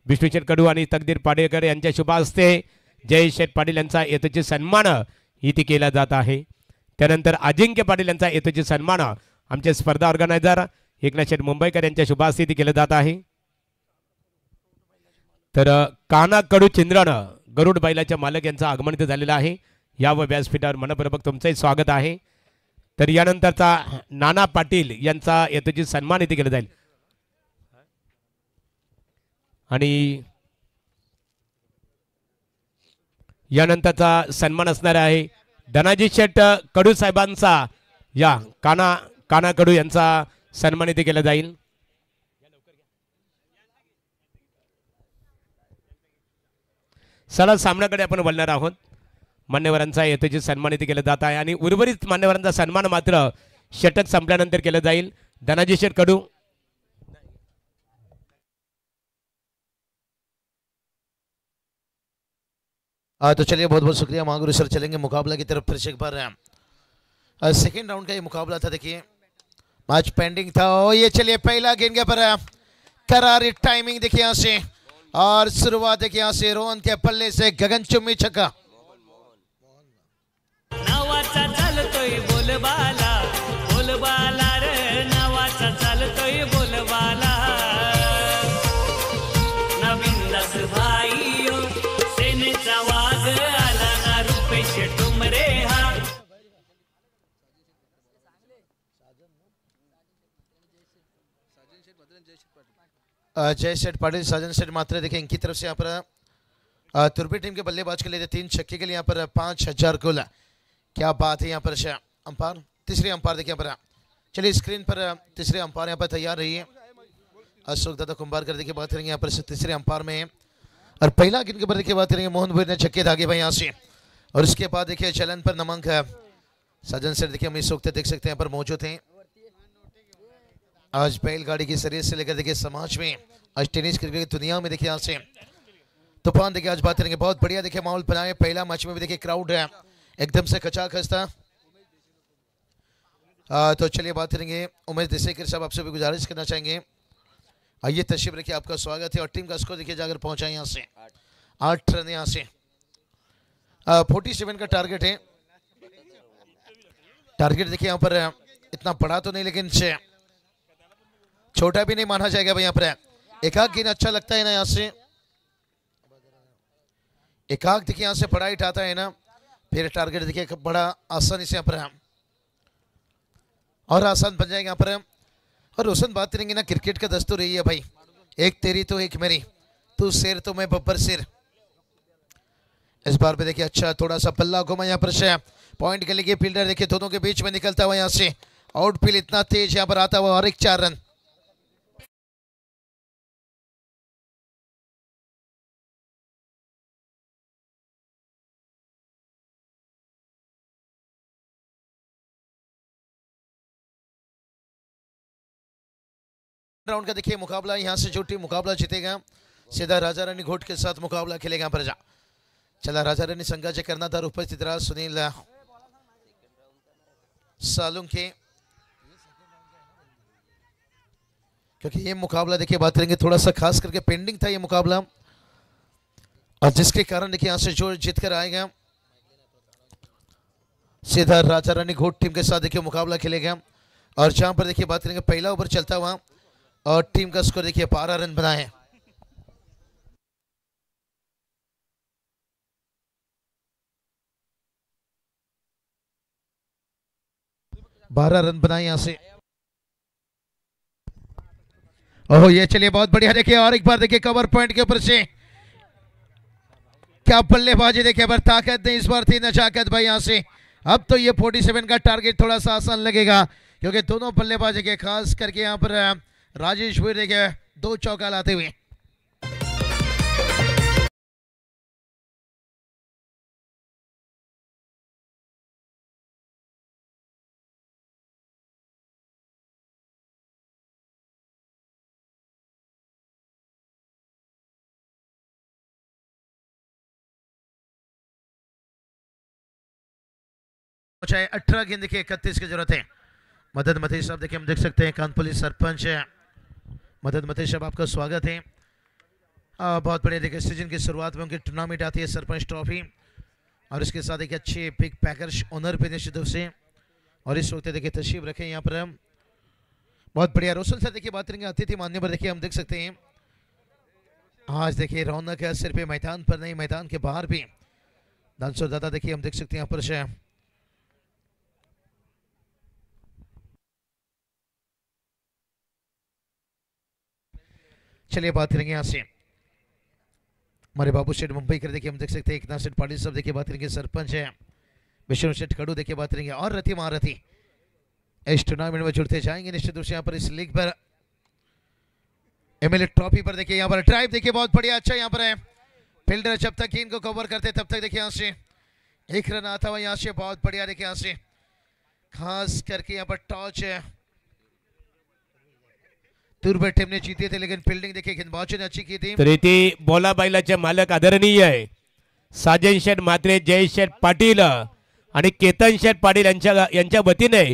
विष्णू शेठ कडू आणि तकदीर पाडेकर यांच्या शुभास्ते जयेश शेठ पाटील यांचा यथोचित सन्मान इथे केला जात आहे. त्यानंतर अजिंक्य पाटील यांचा यथोचित सन्मान आमचे स्पर्धा ऑर्गनायझर एकनाथ शेठ मुंबईकर यांच्या शुभास्ते इथे केलं जात आहे. तर काना कडू चिंद्रन गरुड बैलाच्या मालक यांचं आगमन इथे झालेलं आहे. या व व्यासपीठावर मनपूर्वक तुमचंही स्वागत आहे. तर यानंतरचा नाना पाटील यांचा यथोचित सन्मान इथे केला जाईल आणि यानंतरचा सन्मान असणार आहे धनाजी शेठ कडू साहेबांचा. या काना कडू यांचा सन्मान इथे केला जाईल. चला सामन्याकडे आपण बोलणार आहोत. मान्यवरांचा यथोचित सन्मान इथे केला जात आहे आणि उर्वरित मान्यवरांचा सन्मान मात्र षटक संपल्यानंतर केलं जाईल. धनाजी शेठ कडू. तो चलिए बहुत बहुत शुक्रिया महागुरु सर. चलेंगे मुकाबला की तरफ फिर से एक बार. सेकेंड राउंड का ये मुकाबला था. देखिए मैच पेंडिंग था और ये चलिए पहला गेंद के पर करारी टाइमिंग देखिए यहाँ से और शुरुआत देखिए यहाँ से रोहन के पल्ले से गगनचुम्बी छक्का. नावाचा चालतोय बोलबाला बोलबाला रे नावाचा चालतोय बोलबाला नवीन दास भाईयो सेनेचा वाघ आला ना रुपेश टुमरे हा. जय सेठ पाटिल साजन सेठ मात्रे देखिए इनकी तरफ से यहाँ पर तुर्पी टीम के बल्लेबाज के लिए 3 छक्के के लिए यहाँ पर 5000 गोल. क्या बात है यहाँ पर अंपायर तीसरे अंपायर देखिए यहाँ पर. चलिए स्क्रीन पर तीसरे अंपायर यहाँ पर तैयार रही है. अशोक दादा कुंभारकर देखिए बात करेंगे यहाँ पर तीसरे अंपायर में. और पहला गेंद के ऊपर देखिए बात करेंगे मोहन भाई ने छक्के दागे भाई यहाँ से. और उसके बाद देखिए चलन पर नमक सज्जन सेठ देखिए हम इस वक्त देख सकते हैं पर मौजूद हैं. आज बैलगाड़ी की शरीर से लेकर देखिए समाज में आज टेनिस क्रिकेट की दुनिया में देखिए यहाँ से तूफान देखिए आज बात करेंगे. बहुत बढ़िया देखिए माहौल बनाए. पहला मैच में भी देखिए क्राउड है एकदम से खचाखच था. तो चलिए बात करेंगे उमेश देसाईकर साहब आपसे भी गुजारिश करना चाहेंगे आइए तशरीफ रखिए. आपका स्वागत है. और टीम का स्कोर देखिए जाकर पहुंचा यहाँ से 8 रन यहाँ से 47 का टारगेट है. टारगेट देखिए यहाँ पर इतना बड़ा तो नहीं लेकिन छोटा भी नहीं माना जाएगा भाई. यहाँ पर एकाक गेंद अच्छा लगता है ना यहाँ से. एकाक देखिए यहाँ से बड़ा हिट आता है ना फिर टारगेट देखिए बड़ा आसानी से यहाँ पर और आसान बन जाएगा यहाँ पर. और रोशन बात करेंगे ना क्रिकेट का दस्तूर यही है भाई. एक तेरी तो एक मेरी तू शेर तो मैं बब्बर सिर. इस बार भी देखिए अच्छा थोड़ा सा पल्ला घुमा यहाँ पर पॉइंट के लिए फील्डर देखिए दोनों के बीच में निकलता हुआ यहाँ से आउटफील्ड इतना तेज यहाँ पर आता हुआ और एक 4 रन. राउंड का देखिए मुकाबला यहाँ से जो टीम मुकाबला जीतेगा सीधा राजा रानी घोट के साथ मुकाबला खेलेगा पर जा. चला राजा रानी संघाचे कर्णधार उपस्थित रहा सुनील सालुंके. क्योंकि ये मुकाबला देखिए बात करेंगे थोड़ा सा खास करके पेंडिंग था ये मुकाबला और जिसके कारण देखिए यहाँ से जो जीत कर आएगा सीधा राजा रानी घोट टीम के साथ देखिए मुकाबला खेलेगा. और जहां पर देखिए बात करेंगे पहला ओवर चलता हुआ और टीम का स्कोर देखिए 12 रन बना है. 12 रन बनाए यहां से. ओह ये चलिए बहुत बढ़िया देखिए और एक बार देखिए कवर पॉइंट के ऊपर से क्या बल्लेबाजी देखिए पर ताकत नहीं इस बार थी नजाकत भाई यहां से. अब तो ये 47 का टारगेट थोड़ा सा आसान लगेगा क्योंकि दोनों बल्लेबाजी के खास करके यहां पर राजेश भोईर देखिए 2 चौका लाते हुए. चाहे 18 गेंद देखिए 31 की जरूरत है. मदद मतेश साहब देखिए हम देख सकते हैं कानपुली सरपंच है मदद मतेश साहब आपका स्वागत है. बहुत बढ़िया देखिए सीजन की शुरुआत में उनकी टूर्नामेंट आती है सरपंच ट्रॉफी और इसके साथ एक अच्छे पिक पैकर्स ओनर पे निश्चित रूप से और इस वक्त देखिए तशरीफ रखें यहाँ पर हम. बहुत बढ़िया रोशन सर देखिए बात करेंगे अतिथि मान्य पर देखिए हम देख सकते हैं आज देखिए रौनक है सिर्फ मैदान पर नहीं मैदान के बाहर भी. दानसो दादा देखिए हम देख सकते हैं यहाँ पर चलिए बात करेंगे यहाँ से हमारे बाबू शेठ मुंबई कर देखिए हम देख सकते हैं एकनाथ शेठ पाटिल साहब देखिए बात करेंगे, सरपंच है विष्णु शेठ खड़ू देखिए बात करेंगे, और रति महारथी इस टूर्नामेंट में जुड़ते जाएंगे निश्चित रूप से यहाँ पर इस लीग पर। एमएलए ट्रॉफी पर देखिए यहाँ पर ड्राइव देखिए बहुत बढ़िया, अच्छा यहाँ पर है फील्डर जब तक इनको कवर करते तब तक देखिए यहाँ से एक रन आता हुआ यहाँ से, बहुत बढ़िया देखिए यहाँ से खास करके यहाँ पर टॉच है तुर्बे टीम ने जीते थे, लेकिन फील्डिंग देखिए गेंदबाजों ने अच्छी की थी। तर इथे बोला बैलाचे मालक आदरणीय आहे साजन शेठ म्हात्रे, जय शेठ पाटील आणि केतन शेठ पाटील यांच्या वतीने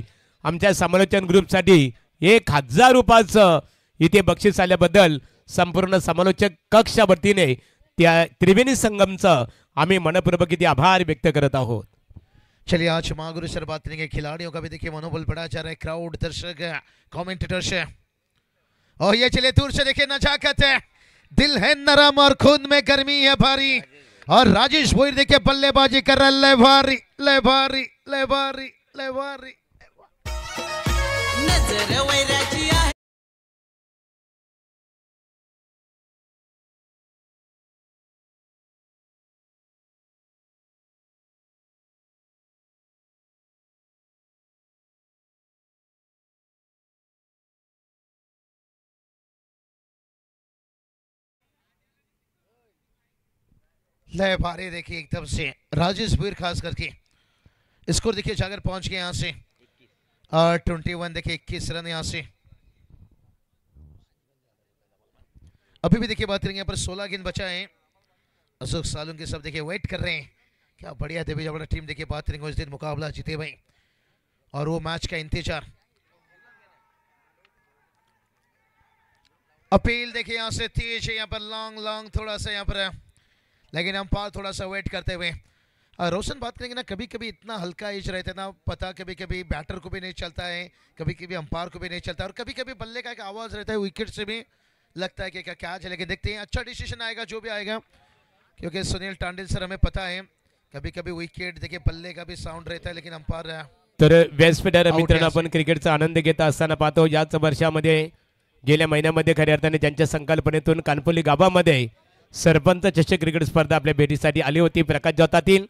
आमच्या समालोचन ग्रुपसाठी 1000 रुपयाचं इथे बक्षीस आल्याबद्दल संपूर्ण समालोचक कक्षा वतीने त्या त्रिवेणी संगमचं आम्ही मनपूर्वक इथे आभार व्यक्त करत आहोत। चलिए आज महागुरु सर बात करेंगे, खिलाड़ियों का भी देखिए मनोबल बढ़ा जा रहा है, क्राउड दर्शक कमेंटेटर से, और ये चलिए दूर से देखिए नजाकत है, दिल है नरम और खून में गर्मी है भारी, और राजेश भोईर देखिए बल्लेबाजी कर रहा है, ले भारी ले भारी ले भारी ले भारी। नजर वैराची आहे ले भारी देखिए एकदम से राजेश भोईर खास करके स्कोर देखिए जाकर पहुंच गए यहाँ से 21 देखिए 21 रन यहाँ से। अभी भी देखिए बात करेंगे यहाँ पर 16 गेंद बचा है, अशोक सालुंके सब देखिए वेट कर रहे हैं, क्या बढ़िया देवी जबड़ा टीम देखिए बात करेंगे उस दिन मुकाबला जीते भाई, और वो मैच का इंतजार। अपील देखिए यहाँ से तेज है, यहाँ पर लॉन्ग लॉन्ग थोड़ा सा यहाँ पर है, लेकिन अंपायर थोड़ा सा वेट करते हुए। रोशन बात करेंगे ना, कभी कभी इतना हल्का एज रहता है ना, पता कभी कभी बैटर को भी नहीं चलता है, कभी कभी अंपायर को भी नहीं चलता, और कभी कभी बल्ले का एक आवाज रहता है विकेट से भी लगता है कि क्या क्या चलेगा, देखते हैं अच्छा डिसीजन आएगा जो भी आएगा, क्योंकि सुनील टांडिल सर हमें पता है कभी कभी विकेट देखिए बल्ले का भी साउंड रहता है, लेकिन अंपायर तर व्यासपीठावर Out मित्रांनो आहे. आपण क्रिकेटचा आनंद घेत असताना पाहतो, याच वर्षामध्ये गेल्या महिन्यामध्ये खऱ्या अर्थाने त्यांच्या संकल्पनेतून कानपोली गावामध्ये सरपंच चषक क्रिकेट स्पर्धा आपल्या भेटीसाठी आली होती। प्रकाश जोतातील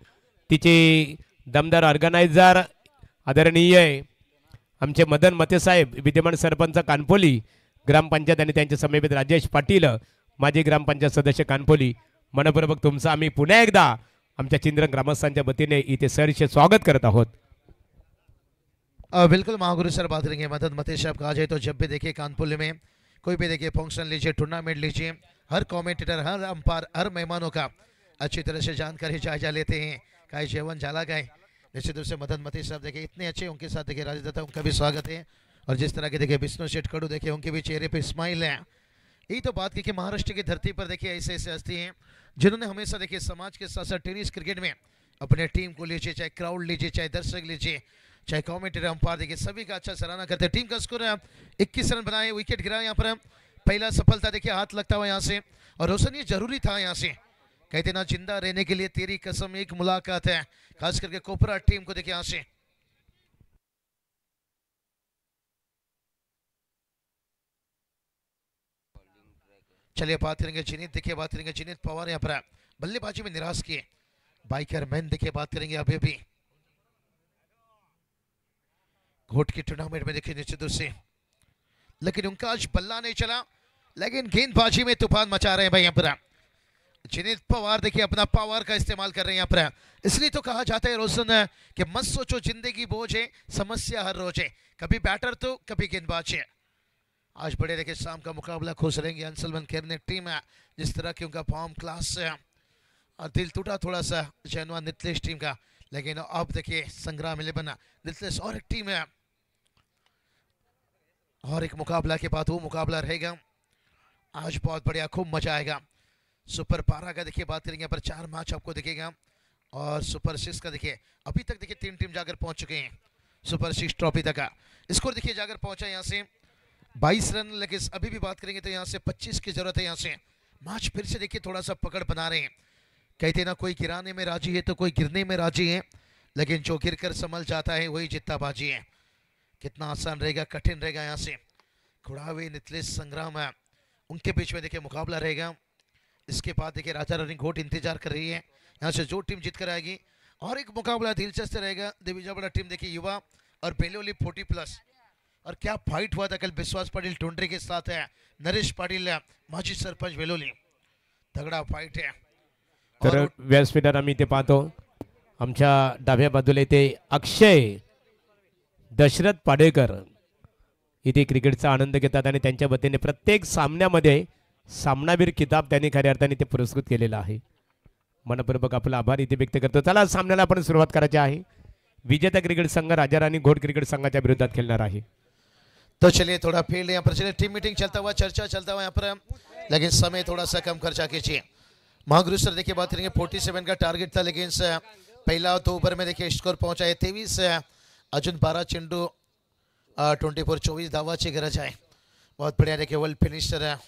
तिचे दमदार ऑर्गनायझर आदरणीय आमचे मदन मते साहेब, विद्यमान सरपंच कानपोली ग्रामपंचायत आणि त्यांचे समेत राजेश पाटील माजी ग्रामपंचायत सदस्य कानपोली, मनपूर्वक तुमचं आम्ही पुन्हा एकदा आमच्या चिंद्रन ग्रामस्थांच्या वतीने इथे सहर्ष स्वागत करत आहोत। बिल्कुल महागुरु सर बात करेंगे, मदन मतेश साहब कहा जाए तो जब भी देखिए कानपुर में कोई भी देखिए फंक्शन लीजिए, टूर्नामेंट लीजिए, हर कमेंटेटर हर अंपायर हर मेहमानों का अच्छी तरह से जानकारी जायजा लेते हैं, काय जेवन झाला काय। निश्चित रूप से मदन मतेश साहब देखिए इतने अच्छे, उनके साथ देखिए राजेश दत्ता उनका भी स्वागत है, और जिस तरह के देखिए विष्णु शेठ खड़ू देखिए उनके भी चेहरे पे स्माइल है। यही तो बात की कि महाराष्ट्र की धरती पर देखिए ऐसे ऐसे हस्ती हैं जिन्होंने हमेशा देखिए समाज के साथ साथ टेनिस क्रिकेट में अपने टीम को लीजिए, चाहे क्राउड लीजिए, चाहे दर्शक लीजिए, चाहे कमेंटेटर अंपायर देखिए, सभी का अच्छा सराहना करते हैं। टीम का स्कोर 21 रन बनाए, विकेट गिरा यहाँ पर, पहला सफलता देखिए हाथ लगता हुआ यहाँ से, और रोशन ये जरूरी था यहाँ से, कहते ना जिंदा रहने के लिए तेरी कसम एक मुलाकात है, खास करके कोपरा टीम को देखिए यहाँ से। चलिए बात करेंगे जिनीत, देखिए बात करेंगे जिनीत पवार यहाँ पर बल्लेबाजी में निराश किए, बाइकर मैन देखिए बात करेंगे अभी भी घोट की टूर्नामेंट में देखिए निश्चित रूप से, लेकिन उनका आज बल्ला नहीं चला, लेकिन गेंदबाजी में तूफान मचा रहे हैं भाई यहाँ पर जिनीत पवार देखिए अपना पावर का इस्तेमाल कर रहे हैं यहाँ पर। इसलिए तो कहा जाता है रोशन कि मत सोचो जिंदगी बोझ है, समस्या हर रोज है, कभी बैटर तो कभी गेंदबाज है। आज बड़े देखिए शाम का मुकाबला खुश रहेंगे अंसलमन खेरने टीम है, जिस तरह की उनका फॉर्म क्लास है, और दिल टूटा थोड़ा सा जैनवा नितलेश टीम का, लेकिन अब देखिए संग्राम 11 नितलेश और एक टीम है, और एक मुकाबला के बाद वो मुकाबला रहेगा आज बहुत बढ़िया, खूब मजा आएगा। सुपर 12 का देखिए बात करेंगे यहाँ पर 4 मैच आपको दिखेगा, और सुपर 6 का देखिए अभी तक देखिए 3 टीम जाकर पहुंच चुके हैं सुपर 6 ट्रॉफी तक का स्कोर देखिए जाकर पहुंचा यहाँ से 22 रन, लेकिन अभी भी बात करेंगे तो यहाँ से 25 की जरूरत है। यहाँ से मैच फिर से देखिए थोड़ा सा पकड़ बना रहे हैं, कहते ना कोई गिराने में राजी है तो कोई गिरने में राजी है, लेकिन जो गिर कर संभल जाता है वही जितना बाजी है। कितना आसान रहेगा कठिन रहेगा यहाँ से, खुड़ावे नितलेश संग्राम है उनके बीच में देखिए मुकाबला रहेगा, इसके बाद देखिए राजा रानी घोट इंतजार कर रही है यहाँ से जो टीम जीत कर आएगी। और एक मुकाबला दिलचस्प रहेगा, दिविजाबड़ा टीम देखिए युवा और बेलोली 40+। और क्या फाइट हुआ था कल विश्वास पाटिल टोंडरे के साथ है, नरेश पाटिल माजी सरपंच बेलोली, तगड़ा फाइट है। तर व्यासपीठावर आम्ही इथे पाहतो आमच्या डाव्या बाजूला इथे अक्षय दशरथ पाडेकर इथे क्रिकेटचा आनंद घेतात आणि त्यांच्या वतीने प्रत्येक सामन्यामध्ये सामनावीर किताब त्यांनी खऱ्या अर्थाने ते पुरस्कृत केलेला आहे। मनपूर्वक आपला आभार इथे व्यक्त करतो। चला सामन्याला आपण सुरुवात करायची आहे। विजेता क्रिकेट संघ राजा रानी घोट क्रिकेट संघाच्या विरोधात खेळणार आहे। तो चलिए थोड़ा फील्ड यहाँ पर चलिए, टीम मीटिंग चलता हुआ, चर्चा चलता हुआ यहाँ पर, लेकिन समय थोड़ा सा कम खर्चा कीजिए। महागुरु सर देखिए बात करेंगे 47 का टारगेट था, लेकिन पहला 2 ओवर में देखिए स्कोर पहुंचा है 23। अजून 12 चेंडू 24 धावाची गरज आहे। बहुत बढ़िया देखिए वर्ल्ड फिनिशर है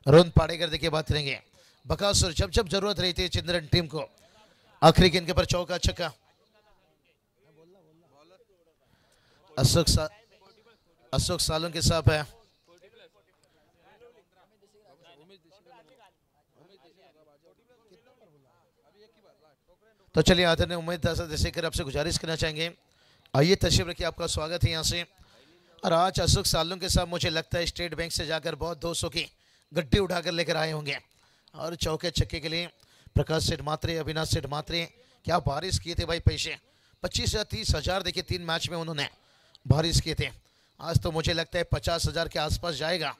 रोहन पाडेकर। देखिए बात करेंगे बकासुर, जब जब जरूरत रही थी चिंद्रन टीम को, आखिरी गेंद के पर चौका छक्का। अशोक सालों के साथ है। तो चलिए आदरणीय उम्मीद देशेकर आपसे गुजारिश करना चाहेंगे, आइए तशरीफ रखिए, आपका स्वागत है यहाँ से। और आज अशोक सालों के साथ मुझे लगता है स्टेट बैंक से जाकर बहुत 200 की गड्डी उठाकर लेकर आए होंगे। और चौके छक्के के लिए प्रकाश सेठ मात्रे, अविनाश सेठ मात्रे, क्या बारिश किए थे भाई पैसे, 25 या 30 हजार देखिए 3 मैच में उन्होंने बारिश किए थे। आज तो मुझे लगता है 50 हजार के आसपास जाएगा।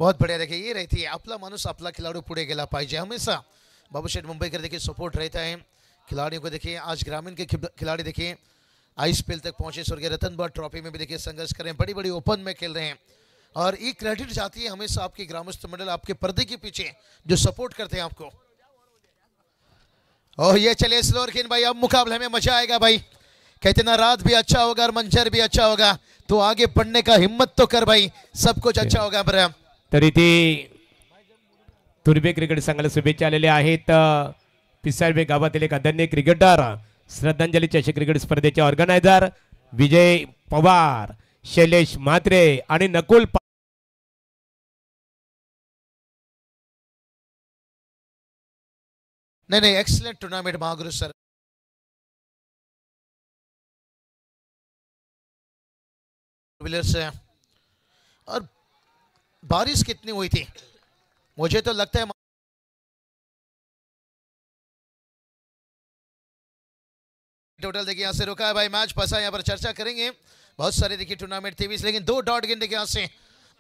बहुत बढ़िया देखिए, ये रहती है आपला माणूस आपला खिलाडू पुढे गेला पाहिजे हमेशा। बाबूशेठ मुंबईकर देखिए सपोर्ट रहता है खिलाड़ियों को। देखिए आज ग्रामीण के खिलाड़ी देखिए आईपीएल तक पहुंचे, स्वर्गीय रतन बर्ड ट्रॉफी में भी देखिए संघर्ष करें, बड़ी बड़ी ओपन में खेल रहे हैं। और ये क्रेडिट जाती है हमेशा आपकी ग्रामस्थ मंडल, आपके पर्दे के पीछे जो सपोर्ट करते हैं आपको। और ये चले स्लोअर गेंद भाई, अब मुकाबले में मजा आएगा भाई। कहते ना रात भी अच्छा होगा और मंजर भी अच्छा होगा, तो आगे बढ़ने का हिम्मत तो कर भाई, सब कुछ अच्छा होगा। बरं तर इथे तुर्बे क्रिकेट संघाला शुभेच्छा आलेल्या आहेत। पिसाळबे गावातील एक आदरणीय क्रिकेटर, श्रद्धांजली चषक क्रिकेट स्पर्धेचे ऑर्गनायझर विजय पवार, शैलेश म्हात्रे आणि नकुल नहीं एक्सलेंट टूर्नामेंट महागुरु सर। से और बारिश कितनी हुई थी, मुझे तो लगता है टोटल देखिए यहाँ से रुका है भाई, मैच फंसा, यहाँ पर चर्चा करेंगे। बहुत सारे देखिए टूर्नामेंट 23, लेकिन 2 डॉट गेंद देखिए यहाँ से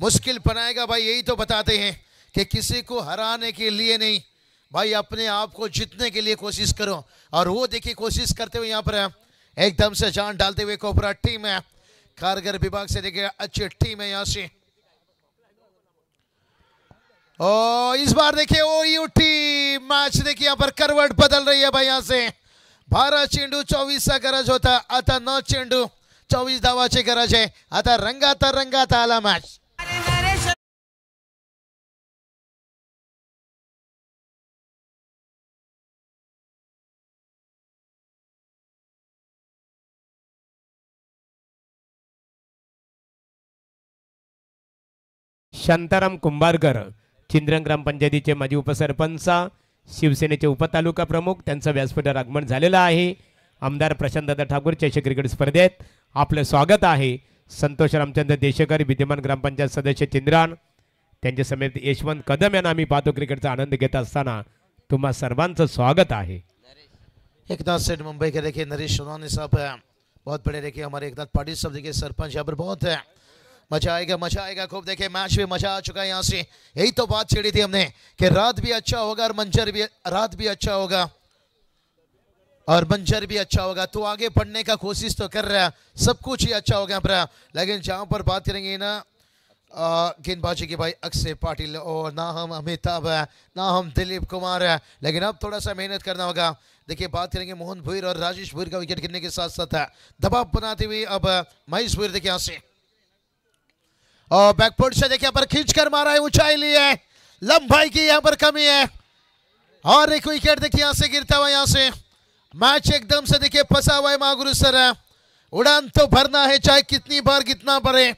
मुश्किल बनाएगा भाई। यही तो बताते हैं कि किसी को हराने के लिए नहीं भाई, अपने आप को जीतने के लिए कोशिश करो। और वो देखिए कोशिश करते हुए यहाँ पर एकदम से जान डालते हुए कोबरा टीम है, कारगर विभाग से देखिए अच्छी टीम है यहाँ से। और इस बार देखिए ओयूटी मैच देखिए यहाँ पर करवट बदल रही है भाई। यहाँ से 12 चेंडू 24 चा गरज होता, आता 9 चेंडू 24 धावाची गरज आहे। आता रंगात आला मॅच। शांताराम कुंभारकर, चिंद्रन ग्रामपंचायतीचे माजी उपसरपंच, शिवसेनेचे उपतालुका प्रमुख, त्यांचं व्यासपीठावर आगमन झालेलं आहे। आमदार प्रशांतदादा ठाकूर चषक क्रिकेट स्पर्धेत आपलं स्वागत आहे। संतोष रामचंद्र देशकर, विद्यमान ग्रामपंचायत सदस्य चिंद्रान, त्यांच्या समेत यशवंत कदम यांना आम्ही पाहतो क्रिकेटचा आनंद घेत असताना तुम्हा सर्वांचं स्वागत आहे। एकनाथ सेठ मुंबई के देखिए नरेश सोनानी साहब है, बहुत बड़े देखिए हमारे एकनाथ पाटिल साहब देखिए सरपंच यहाँ पर बहुत है। मजा आएगा खूब। देखिए मैच में मजा आ चुका है यहाँ से। यही तो बात छेड़ी थी हमने कि रात भी अच्छा होगा और मंजर भी, रात भी अच्छा होगा और मंजर भी अच्छा होगा, तो आगे बढ़ने का कोशिश तो कर रहा है, सब कुछ ही अच्छा होगा पर। लेकिन जहाँ पर बात करेंगे ना गेंदबाजी की भाई अक्षय पाटिल, और ना हम अमिताभ है ना हम दिलीप कुमार है, लेकिन अब थोड़ा सा मेहनत करना होगा। देखिए बात करेंगे मोहन भुईर और राजेश भुईर का विकेट गिरने के साथ साथ है दबाव बनाते हुए अब महेश भुईर देखिए यहाँ से, और बैकफुट से देखिए यहाँ पर खींचकर मारा है, ऊंचाई ली है, लंबाई की यहाँ पर कमी है, और एक विकेट देखिए यहाँ से गिरता हुआ। यहाँ से मैच एकदम से देखिए फंसा हुआ है महागुरु सर। उड़ान तो भरना है चाहे कितनी बार कितना पड़े,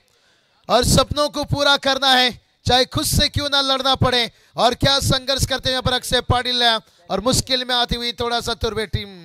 और सपनों को पूरा करना है चाहे खुद से क्यों ना लड़ना पड़े। और क्या संघर्ष करते हैं यहाँ पर अक्षय पाटिल और मुश्किल में आती हुई थोड़ा सा तुर्बे टीम।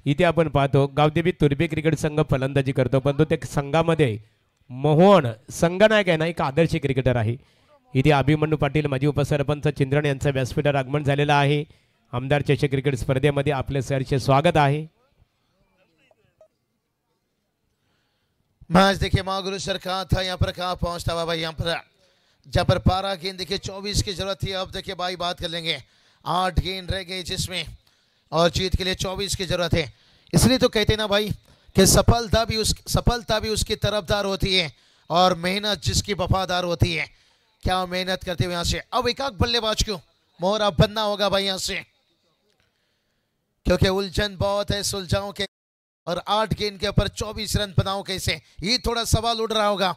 इथे आपण पाहतो गावदेवी तुर्बे क्रिकेट संघ फलंदाजी करतो, परंतु त्या संघामध्ये मोहन संघनायक आहे ना, एक आदर्श क्रिकेटर आहे. इथे अभिमन्यू पाटील माजी उपसरपंच चिंद्रण यांचं व्यासपीठावर आगमन झालेलं आहे. आमदार चषक क्रिकेट स्पर्धेमध्ये आपले सहर्ष स्वागत आहे. मैच देखिए महागुरु सर कहाँ था, यहाँ पर कहाँ पहुंचता हुआ भाई। यहाँ पर जहाँ पर 12 गेंद देखिए 24 की जरूरत थी, अब देखिए भाई बात कर लेंगे 8 गेंद रह गई जिसमें, और जीत के लिए 24 की जरूरत है। इसलिए तो कहते हैं ना भाई कि सफलता भी उसकी तरफदार होती है और मेहनत जिसकी वफादार होती है। क्या मेहनत करते हुए यहाँ से अब एकाक बल्लेबाज को मोहरा बनना होगा भाई यहाँ से, क्योंकि उलझन बहुत है सुलझाओं के, और 8 गेंद के ऊपर 24 रन बनाओ कैसे, ये थोड़ा सवाल उठ रहा होगा।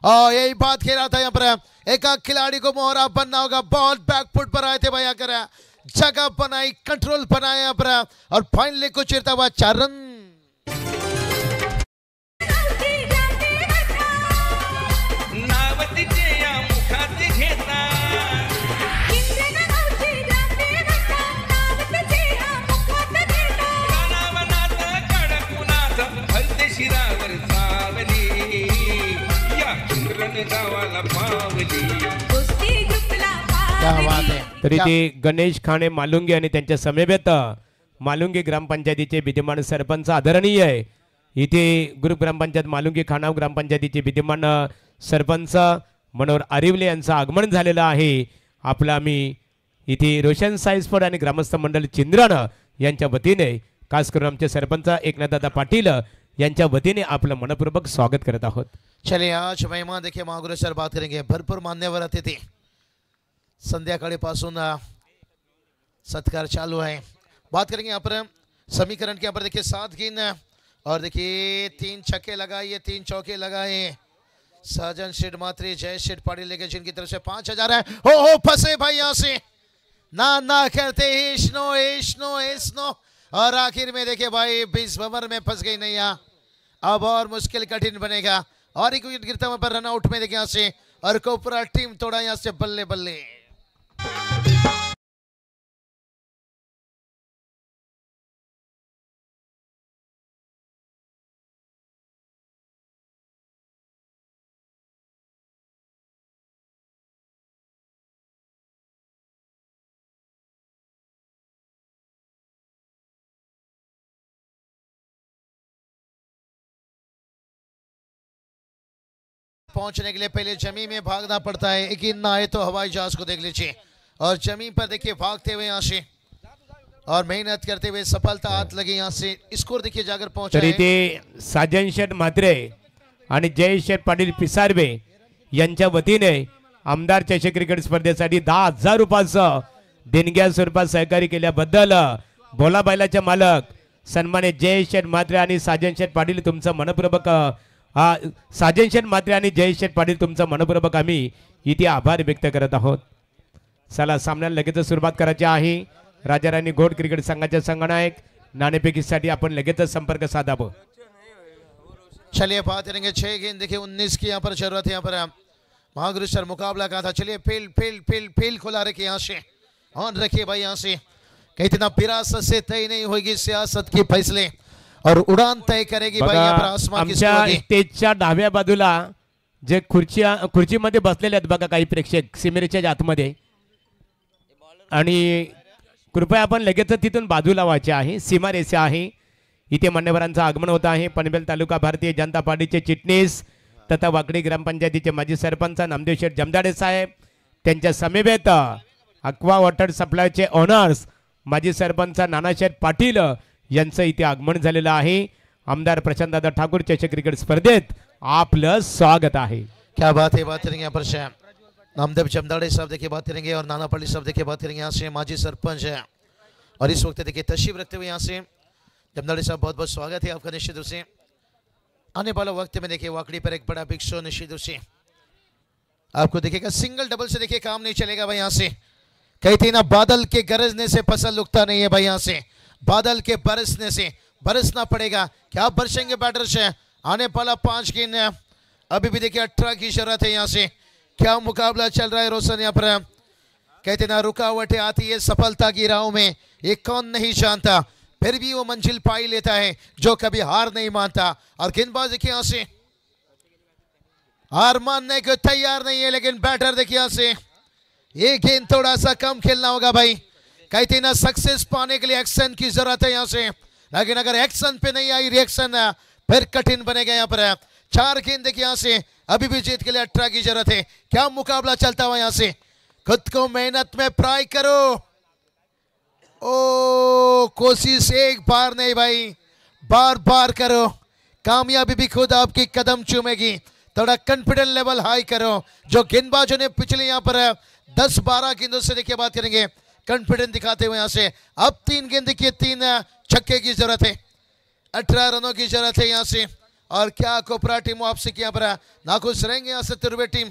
और यही बात कह रहा था यहाँ पर एक खिलाड़ी को मोहरा बनना होगा। बहुत बैकफुट पर आए थे भाई, आकर जगह बनाई, कंट्रोल बनाया यहाँ पर, और फाइनली को चिरता हुआ 4 रन। तरी ते गणेश खाणे मालुंगे आणि त्यांच्या समवेत मालुंगे ग्रामपंचायतीचे विद्यमान सरपंच आदरणीय आहे. इथे ग्रुप ग्रामपंचायत मालुंगे खानाव ग्रामपंचायतीचे विद्यमान सरपंच मनोहर आरिवले यांचं आगमन झालेलं आहे. आपलं आम्ही इथे रोशन साई स्पोर्ट आणि ग्रामस्थ मंडळ चिंद्रण यांच्या वतीने, खास करून आमचे सरपंच एकनाथदादा पाटील यांच्या वतीने आपलं मनपूर्वक स्वागत करत आहोत. चलिए आज मेहमान देखिए महागुरु सर बात करेंगे, भरपूर मान्यवर अतिथी संध्याकाळी पासून सत्कार चालू है। बात करेंगे यहाँ पर समीकरण के यहाँ पर देखिए 7 गेंद और देखिए 3 छक्के लगाए, 3 चौके लगाए। साजन शेठ मात्री जय शेठ पाटिल लेके जिनकी तरफ से 5000 है। हो फंसे भाई यहाँ से ना करते एशनो और आखिर में देखिए भाई 20 ओवर में फंस गई नहीं। अब और मुश्किल कठिन बनेगा, और एक विकेट गिरता हुआ पर रन आउट में देखिए यहाँ से, और कोपरा टीम थोड़ा यहाँ से बल्ले बल्ले। पहुंचने के लिए पहले जमीन में भागना पड़ता है, एक ना आए तो हवाई जहाज को देख लीजिए, और जमीन पर देखिए भागते हुए यहाँ से और मेहनत करते हुए सफलता हाथ लगी। यहाँ से स्कोर देखिए जाकर पहुंचा तरी ते साजन शेठ म्हात्रे आणि जय शेठ पाटील पिसारवे यांच्या वतीने आमदार चषक क्रिकेट स्पर्धेसाठी 10,000 रुपयाचं देणग्या स्वरूपात सहकार्य केल्याबद्दल भोला बैलाचे मालक सन्मानित जय शेठ म्हात्रे आणि साजन शेठ पाटील तुमचं मनपूर्वक साजन शेठ म्हात्रे आणि जय शेठ पाटील तुमचं मनपूर्वक आम्ही इथे आभार व्यक्त करत आहोत. चला सामन्याला लगेच सुरुवात करायची आहे. राजाराणी घोड क्रिकेट संघाचे संघनायक नाणेफेकीसाठी आपण लगेचच संपर्क साधावं. चलिए बात करेंगे 6 गेंद देखिए 19 की यहाँ पर जरूरत है। यहाँ पर महागुरु सर मुकाबला कहा था, चलिए फील खुला रखिए यहाँ से, ऑन रखिए भाई यहाँ से, कहीं इतना विरासत से तय नहीं होगी सियासत की फैसले, और उड़ान तय करेगी भाई यहाँ पर आसमान की आमच्या स्टेजच्या डाव्या बाजूला जे खुर्चीमध्ये बसलेले आहेत बघा काही प्रेक्षक सिमेरीच्या आतमध्ये, आणि कृपया आपण लगेच तिथून बाजूला व्हायचे आहे. सीमा रेषा आहे, इथे मान्यवरांचं आगमन होत आहे. पनवेल तालुका भारतीय जनता पार्टीचे चिटणीस तथा वाकडी ग्रामपंचायतीचे माजी सरपंच नामदेव शेठ जमदाडे साहेब, त्यांच्या समवेत अक्वा वॉटर सप्लायचे ओनर्स माजी सरपंच नानाशेठ पाटील यांचं इथे आगमन झालेलं आहे. आमदार प्रशांतदादा ठाकूर चषक क्रिकेट स्पर्धेत आपलं स्वागत आहे. क्या बात है, बात करेंगे यहाँ पर से नामदेव जमदाड़े साहब देखिए बात करेंगे, और नाना पाली साहब देखिए बात करेंगे यहाँ से माजी सरपंच है, और इस वक्त देखिए तशरीफ रखते हुए यहाँ से जमदाड़ी साहब बहुत बहुत स्वागत है आपका। निश्चित रूप से आने वाला वक्त में देखिए वाकड़ी पर एक बड़ा बिग शो निश्चित रूप से आपको दिखेगा। सिंगल डबल से देखिए काम नहीं चलेगा भाई। यहाँ से कही थी ना बादल के गरजने से फसल उगता नहीं है भाई। यहाँ से बादल के बरसने से बरसना पड़ेगा। क्या बरसेंगे बैटर्स है। आने वाला 5 गेंद अभी भी देखिए 18 की जरूरत है। यहाँ से क्या मुकाबला चल रहा है रोशन। यहाँ पर कहते ना रुकावटें आती है सफलता की राहों में, ये कौन नहीं जानता, फिर भी वो मंजिल पाई लेता है जो कभी हार नहीं मानता। और गेंदबाज देखिए यहाँ से हार मानने को तैयार नहीं है, लेकिन बैटर देखिए यहाँ से ये गेंद थोड़ा सा कम खेलना होगा भाई। कहते ना सक्सेस पाने के लिए एक्शन की जरूरत है यहाँ से, लेकिन अगर एक्शन पे नहीं आई रिएक्शन फिर कठिन बनेगा। यहाँ पर 4 गेंद देखिए यहाँ से अभी भी जीत के लिए 18 की जरूरत है। क्या मुकाबला चलता हुआ यहाँ से। खुद को मेहनत में प्राय करो। ओ कोशिश एक बार नहीं भाई, बार बार करो, कामयाबी भी खुद आपकी कदम चूमेगी। थोड़ा कॉन्फिडेंस लेवल हाई करो। जो गेंदबाजों ने पिछले यहाँ पर 10-12 गेंदों से देखिए बात करेंगे कॉन्फिडेंस दिखाते हुए यहाँ से अब 3 गेंद देखिए 3 छक्के की जरूरत है, 18 रनों की जरूरत है यहाँ से। और क्या कोपरा टीम वापसी की यहाँ पर नाखुश रहेंगे यहाँ से तुर्बे टीम।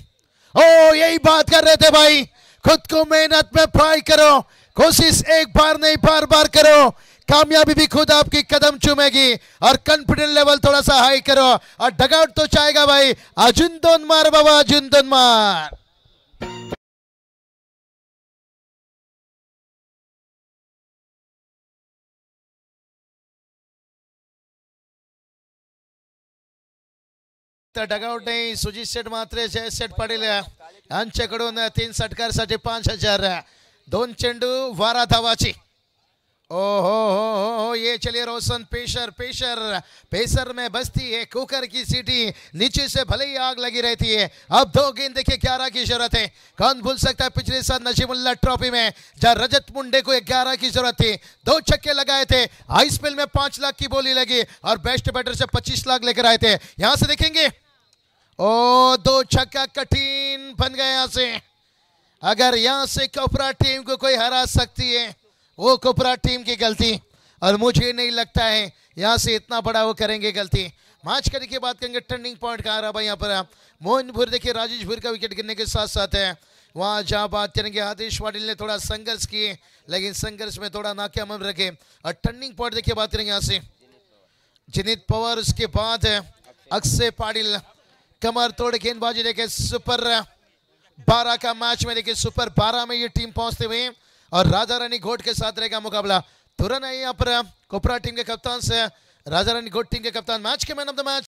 ओ यही बात कर रहे थे भाई, खुद को मेहनत में फ्राई करो, कोशिश एक बार नहीं बार बार करो, कामयाबी भी खुद आपकी कदम चूमेगी। और कॉन्फिडेंस लेवल थोड़ा सा हाई करो और डगआउट तो चाहेगा भाई। अर्जुन दोनमार बाबा, अर्जुन दोनमार। डगआउट नाही, सुजित शेठ मात्रे, जय शेठ पाटील यांच्याकडून 3 षटकारासाठी 5000, 2 चेंडू 12 धावाची। ओ हो ये चलिए रोशन पेशर पेशर में बजती है कुकर की सीटी, नीचे से भले ही आग लगी रहती है। अब 2 गेंद देखिए 11 की जरूरत है। कौन भूल सकता है पिछले साल नजीमुल्लाह ट्रॉफी में जहाँ रजत मुंडे को 11 की जरूरत थी, 2 छक्के लगाए थे, हाई स्पेल में 5 लाख की बोली लगी और बेस्ट बैटर से 25 लाख लेकर आए थे। यहां से देखेंगे ओ 2 छक्का कठिन बन गया यहाँ से। अगर यहाँ से कोपरा टीम को कोई हरा सकती है वो कोपरा टीम की गलती, और मुझे नहीं लगता है यहाँ से इतना बड़ा वो करेंगे गलती। मैच करने की बात करेंगे टर्निंग पॉइंट कहाँ रहा भाई। यहाँ पर मोहनपुर देखिए राजेशपुर का विकेट गिरने के साथ साथ है वहाँ जहाँ बात करेंगे आदेश पाटिल ने थोड़ा संघर्ष किए, लेकिन संघर्ष में थोड़ा नाकाम रखे। और टर्निंग पॉइंट देखिए बात करेंगे यहाँ से जिनित पवार, उसके बाद अक्षय पाटिल कमर तोड़ गेंदबाजी देखे सुपर 12 का मैच में देखिए सुपर 12 में ये टीम पहुंचते हुए और राजा रानी घोट के साथ रहेगा मुकाबला। तुरंत है यहाँ पर कोपरा टीम के कप्तान से राजा रानी घोट टीम के कप्तान। Match K man of the match